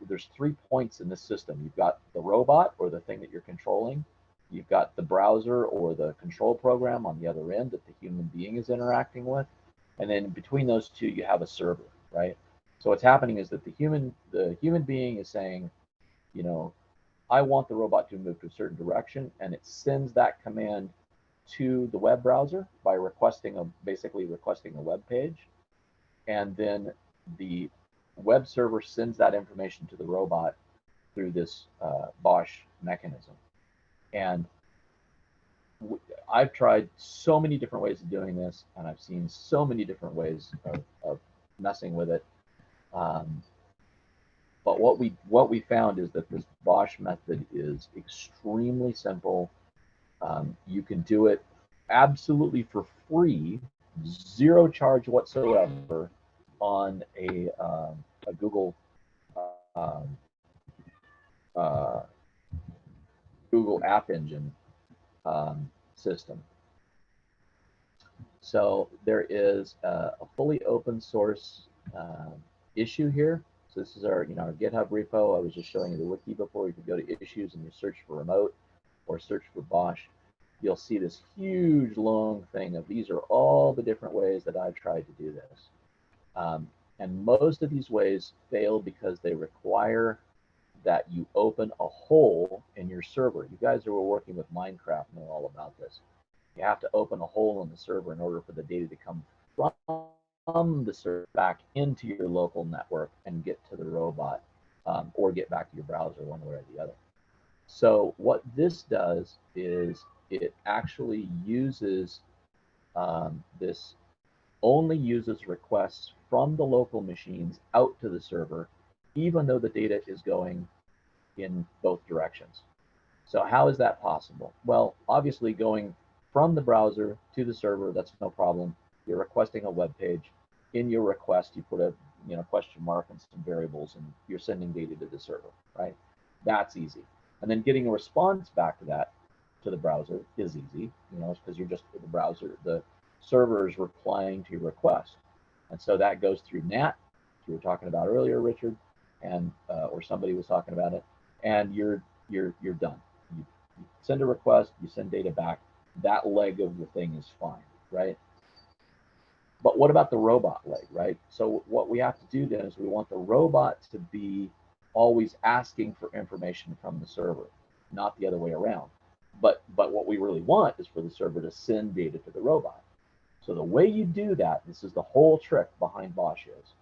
there's 3 points in this system. You've got the robot, or the thing that you're controlling. You've got the browser or the control program on the other end that the human being is interacting with. And then between those two, you have a server, right? So what's happening is that the human being is saying, I want the robot to move to a certain direction, and it sends that command to the web browser by basically requesting a web page. And then the web server sends that information to the robot through this Bosch mechanism. And I've tried so many different ways of doing this, and I've seen so many different ways of messing with it. But what we found is that this Bosch method is extremely simple. You can do it absolutely for free, zero charge whatsoever, on a Google Google App Engine system. So there is a fully open source issue here. So this is our our GitHub repo. I was just showing you the wiki before. You can go to issues and you search for remote or search for Bosch. You'll see this huge long thing of these are all the different ways that I've tried to do this. And most of these ways fail because they require that you open a hole in your server. You guys who are working with Minecraft know all about this. You have to open a hole in the server in order for the data to come from the server back into your local network and get to the robot, or get back to your browser, one way or the other. So what this does is it actually uses this only uses requests from the local machines out to the server, even though the data is going in both directions. So how is that possible? Well, obviously going from the browser to the server, that's no problem. You're requesting a web page. In your request, you put a question mark and some variables, and you're sending data to the server, right? That's easy. And then getting a response back to that, to the browser, is easy, because you're just the browser, the server is replying to your request. And so that goes through NAT, you were talking about earlier, Richard, and or somebody was talking about it, and you're done. You send a request, you send data back. That leg of the thing is fine, right? But what about the robot leg, right? So what we have to do then is we want the robot to be always asking for information from the server, not the other way around. But what we really want is for the server to send data to the robot. So the way you do that, this is the whole trick behind Bosch is,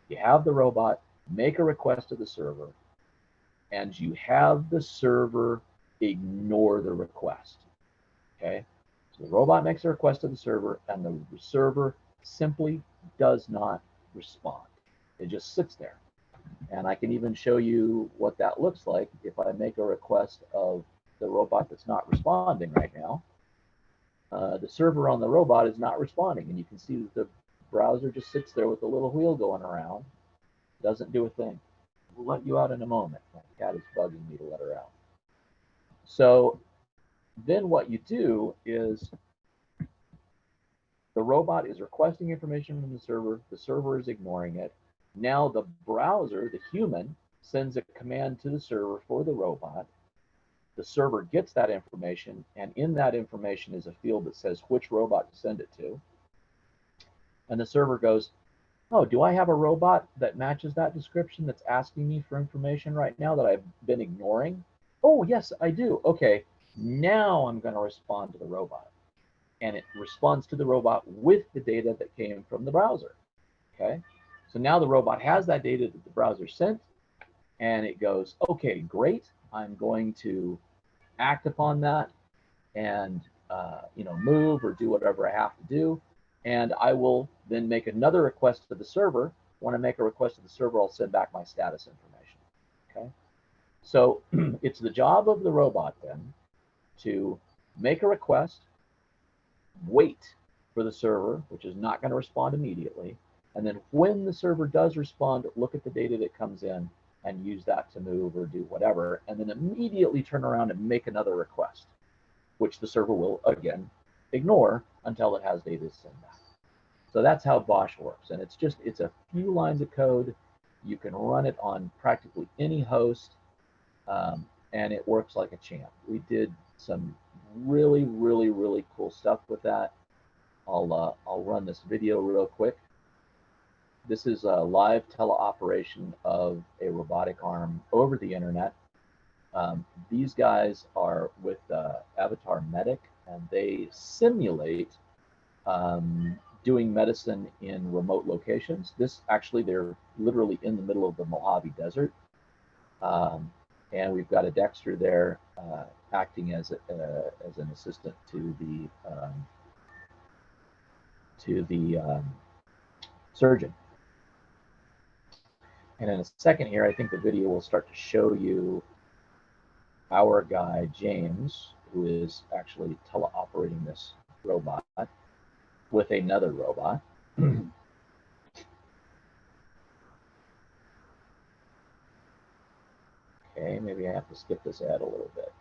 you have the robot make a request to the server, and you have the server ignore the request, okay? So the robot makes a request to the server, and the server simply does not respond. It just sits there. And I can even show you what that looks like if I make a request of the robot that's not responding right now. The server on the robot is not responding, and you can see that the browser just sits there with the little wheel going around, doesn't do a thing. We'll let you out in a moment. My cat is bugging me to let her out. So then what you do is the robot is requesting information from the server is ignoring it. Now the browser, the human, sends a command to the server for the robot. The server gets that information, and in that information is a field that says which robot to send it to. And the server goes, oh, do I have a robot that matches that description that's asking me for information right now that I've been ignoring? Oh, yes, I do. Okay, now I'm going to respond to the robot. And it responds to the robot with the data that came from the browser. Okay, so now the robot has that data that the browser sent, and it goes, okay, great. I'm going to act upon that and move or do whatever I have to do. And I will then make another request to the server. When I make a request to the server, I'll send back my status information. Okay, so it's the job of the robot then to make a request, wait for the server, which is not going to respond immediately, and then when the server does respond, look at the data that comes in and use that to move or do whatever, and then immediately turn around and make another request, which the server will again ignore until it has data to send back. So that's how Bosch works, and it's a few lines of code. You can run it on practically any host, and it works like a champ. We did some really, really, really cool stuff with that. I'll run this video real quick. This is a live teleoperation of a robotic arm over the internet. These guys are with Avatar Medic, and they simulate doing medicine in remote locations. They're literally in the middle of the Mojave Desert. And we've got a Dexter there acting as an assistant to the surgeon. And in a second here, I think the video will start to show you our guy, James, who is actually teleoperating this robot with another robot. Okay, maybe I have to skip this ad a little bit.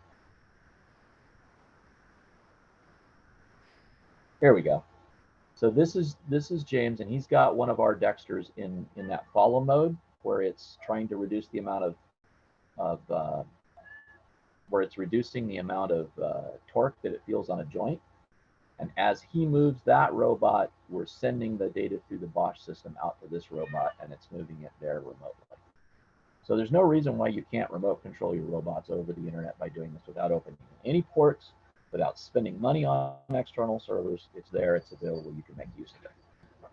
Here we go. So this is James, and he's got one of our Dexters in that follow mode, where it's trying to reduce the amount of where it's reducing the amount of torque that it feels on a joint. And as he moves that robot, we're sending the data through the Bosch system out to this robot, and it's moving it there remotely. So there's no reason why you can't remote control your robots over the internet by doing this without opening any ports, without spending money on external servers. It's there, it's available, you can make use of it.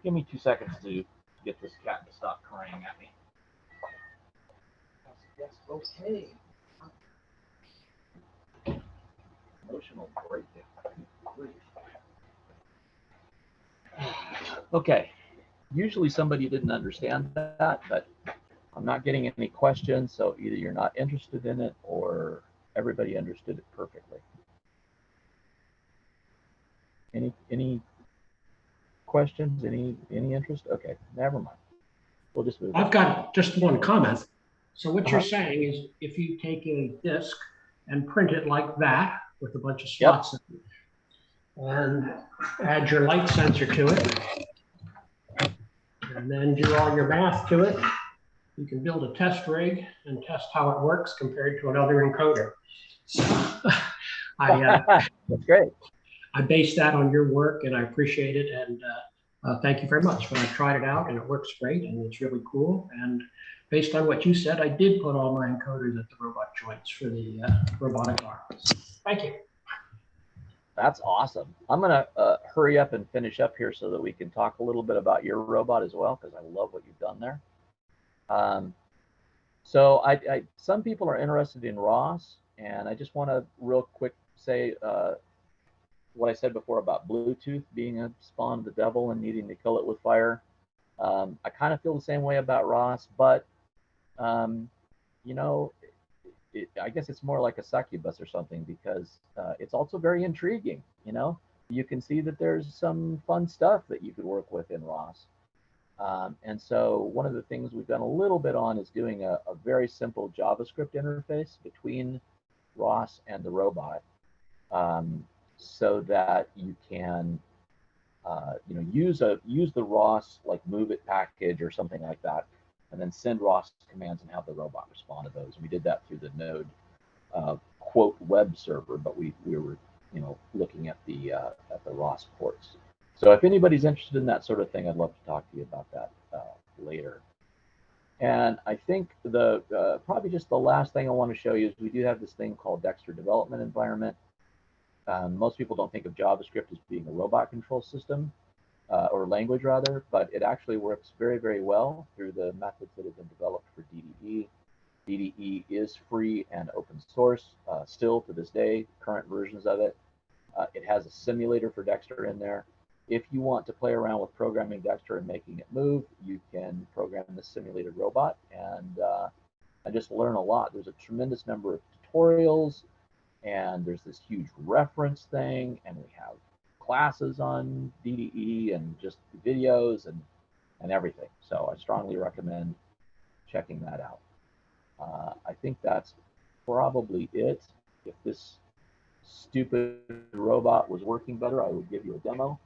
Give me 2 seconds to get this cat to stop crying at me. Yes, okay. Emotional breakdown. Okay, usually somebody didn't understand that, but I'm not getting any questions, so either you're not interested in it or everybody understood it perfectly. Any questions? Any interest? Okay, never mind. We'll just move on. I've got just one comment. So what you're saying is if you take a disk and print it like that with a bunch of slots in it, and add your light sensor to it, and then do all your math to it, you can build a test rig and test how it works compared to another encoder. So that's great. I base that on your work, and I appreciate it. And thank you very much. But I've tried it out, and it works great, and it's really cool. And based on what you said, I did put all my encoders at the robot joints for the robotic arms. Thank you. That's awesome. I'm going to hurry up and finish up here so that we can talk a little bit about your robot as well, because I love what you've done there. So some people are interested in ROS, and I just want to real quick say what I said before about Bluetooth being a spawn of the devil and needing to kill it with fire. I kind of feel the same way about ROS, but you know, I guess it's more like a succubus or something, because it's also very intriguing. You know, you can see that there's some fun stuff that you could work with in ROS. And so one of the things we've done a little bit on is doing a very simple JavaScript interface between ROS and the robot, so that you can you know, use the ROS like move it package or something like that, and then send ROS commands and have the robot respond to those. We did that through the Node quote web server, but we were, you know, looking at the ROS ports. So if anybody's interested in that sort of thing, I'd love to talk to you about that later. And I think the probably just the last thing I want to show you is we do have this thing called Dexter Development Environment. Most people don't think of JavaScript as being a robot control system, or language rather, but it actually works very, very well through the methods that have been developed for DDE. DDE is free and open source still to this day, current versions of it. It has a simulator for Dexter in there. If you want to play around with programming Dexter and making it move, you can program the simulated robot and just learn a lot. There's a tremendous number of tutorials, and there's this huge reference thing, and we have classes on DDE and just videos and everything. So I strongly recommend checking that out. I think that's probably it. If this stupid robot was working better, I would give you a demo,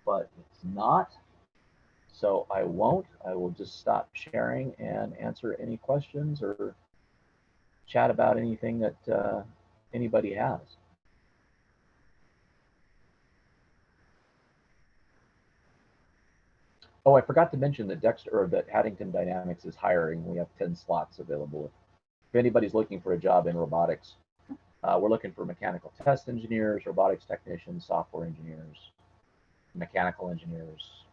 but it's not. So I won't. I will just stop sharing and answer any questions or chat about anything that anybody has. Oh, I forgot to mention that that Haddington Dynamics is hiring. We have 10 slots available. If anybody's looking for a job in robotics, we're looking for mechanical test engineers, robotics technicians, software engineers, mechanical engineers,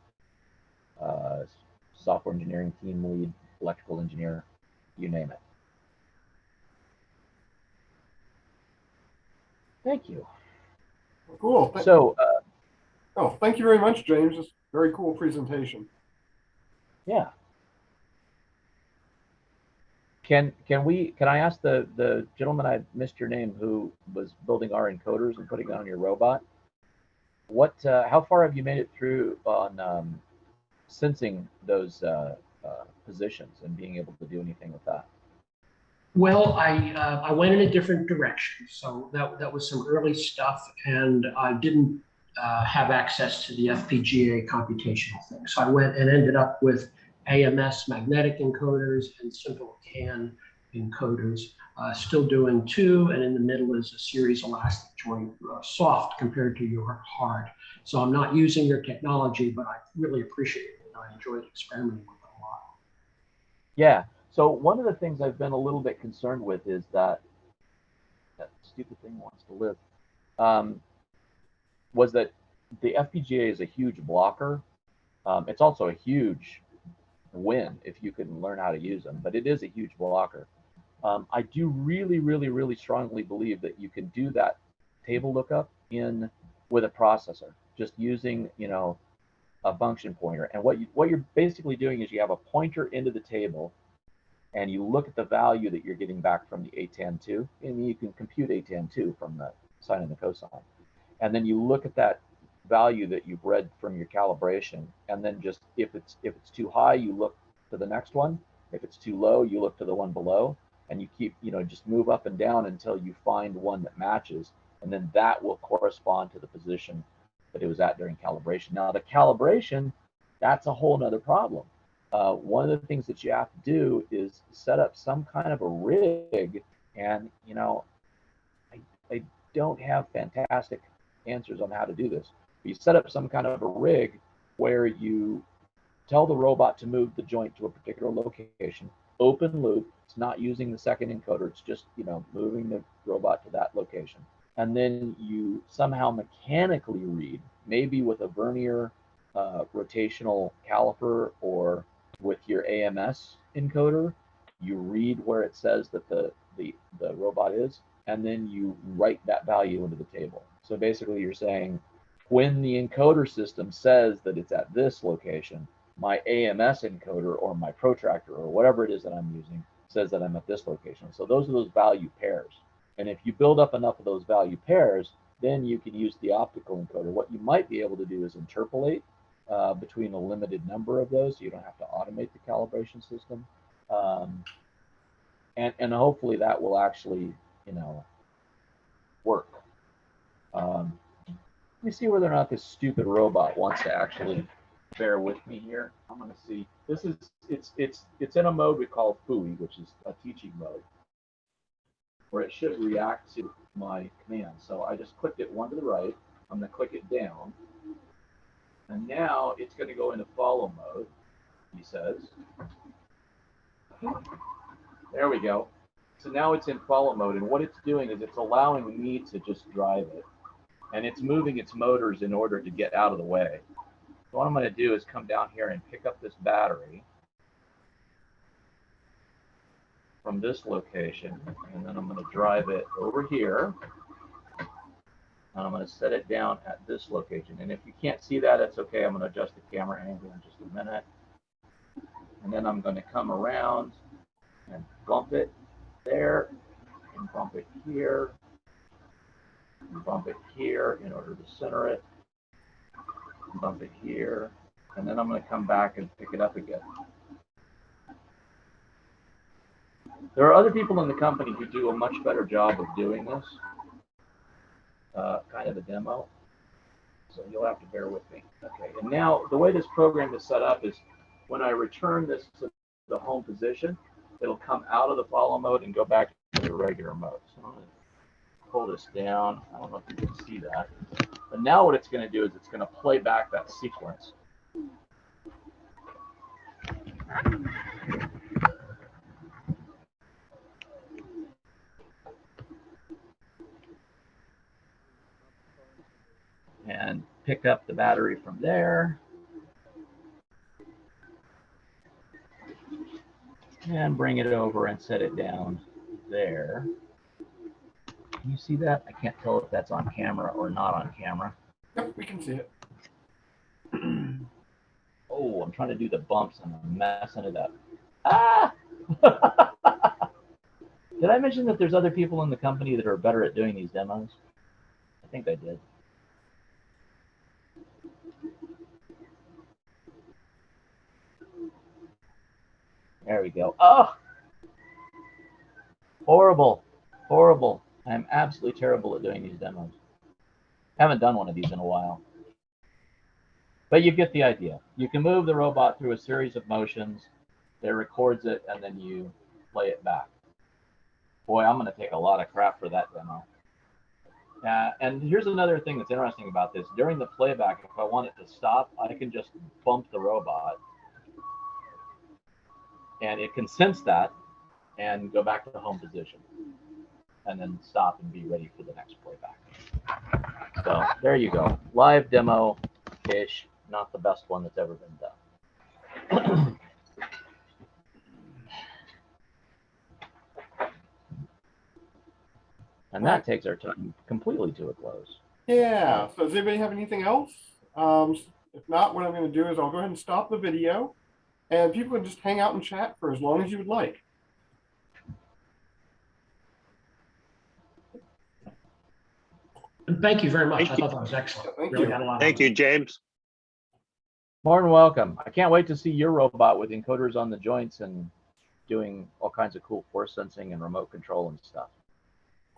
software engineering team lead, electrical engineer, you name it. Thank you. Cool. So, oh, thank you very much, James. It's a very cool presentation. yeah. Can I ask the gentleman, I missed your name, who was building our encoders and putting it on your robot? What how far have you made it through on sensing those positions and being able to do anything with that? Well, I went in a different direction. So that was some early stuff, and I didn't have access to the FPGA computational thing. So I went and ended up with AMS magnetic encoders and simple CAN encoders, still doing 2, and in the middle is a series elastic joint, soft compared to your hard. So I'm not using your technology, but I really appreciate it. I enjoyed experimenting with it a lot. Yeah. So one of the things I've been a little bit concerned with is that stupid thing wants to live. Was that the FPGA is a huge blocker. It's also a huge win if you can learn how to use them, but it is a huge blocker. I do really strongly believe that you can do that table lookup in with a processor, just using, you know, a function pointer. And what you're basically doing is you have a pointer into the table, and you look at the value that you're getting back from the ATAN2, and you can compute ATAN2 from the sine and the cosine. And then you look at that value that you've read from your calibration, and then just if it's too high, you look to the next one. If it's too low, you look to the one below, and you keep, you know, just move up and down until you find one that matches, and then that will correspond to the position that it was at during calibration. Now the calibration, that's a whole nother problem. One of the things that you have to do is set up some kind of a rig, and you know, I don't have fantastic answers on how to do this. But you set up some kind of a rig where you tell the robot to move the joint to a particular location, open loop. It's not using the second encoder. It's just, you know, moving the robot to that location. And then you somehow mechanically read, maybe with a vernier rotational caliper or with your AMS encoder, you read where it says that the robot is, and then you write that value into the table. So basically you're saying, when the encoder system says that it's at this location, my AMS encoder or my protractor or whatever it is that I'm using says that I'm at this location. So those are those value pairs. And if you build up enough of those value pairs, then you can use the optical encoder. What you might be able to do is interpolate between a limited number of those, so you don't have to automate the calibration system. And hopefully that will actually, you know, work. Let me see whether or not this stupid robot wants to actually bear with me here. I'm going to see. This is it's in a mode we call FUI, which is a teaching mode, where it should react to my command. So I just clicked it one to the right. I'm going to click it down, and now it's going to go into follow mode. He says, there we go. So now it's in follow mode, and what it's doing is it's allowing me to just drive it. And it's moving its motors in order to get out of the way. So what I'm going to do is come down here and pick up this battery from this location, and then I'm going to drive it over here. And I'm going to set it down at this location. And if you can't see that, it's okay. I'm going to adjust the camera angle in just a minute. And then I'm going to come around and bump it there, and bump it here, and bump it here in order to center it, and bump it here, and then I'm going to come back and pick it up again. There are other people in the company who do a much better job of doing this, kind of a demo, so you'll have to bear with me. Okay, and now the way this program is set up is when I return this to the home position, it'll come out of the follow mode and go back to the regular mode. So I'm going to pull this down. I don't know if you can see that. But now what it's going to do is it's going to play back that sequence. And pick up the battery from there. And bring it over and set it down there. Can you see that? I can't tell if that's on camera or not on camera. Yep, we can see it. Oh, I'm trying to do the bumps and I'm messing it up. Ah! Did I mention that there's other people in the company that are better at doing these demos? I think I did. There we go. Oh! Horrible. Horrible. I'm absolutely terrible at doing these demos. Haven't done one of these in a while. But you get the idea. You can move the robot through a series of motions. It records it, and then you play it back. Boy, I'm going to take a lot of crap for that demo. And here's another thing that's interesting about this. During the playback, if I want it to stop, I can just bump the robot. And it can sense that and go back to the home position. And then stop and be ready for the next playback. So there you go. Live demo-ish. Not the best one that's ever been done. And that takes our time completely to a close. Yeah. So does anybody have anything else? If not, what I'm going to do is I'll go ahead and stop the video, and people can just hang out and chat for as long as you would like. And thank you very much. Thank I you. thought that was excellent. Thank Really you. got a lot Thank you, James. More than welcome. I can't wait to see your robot with encoders on the joints and doing all kinds of cool force sensing and remote control and stuff.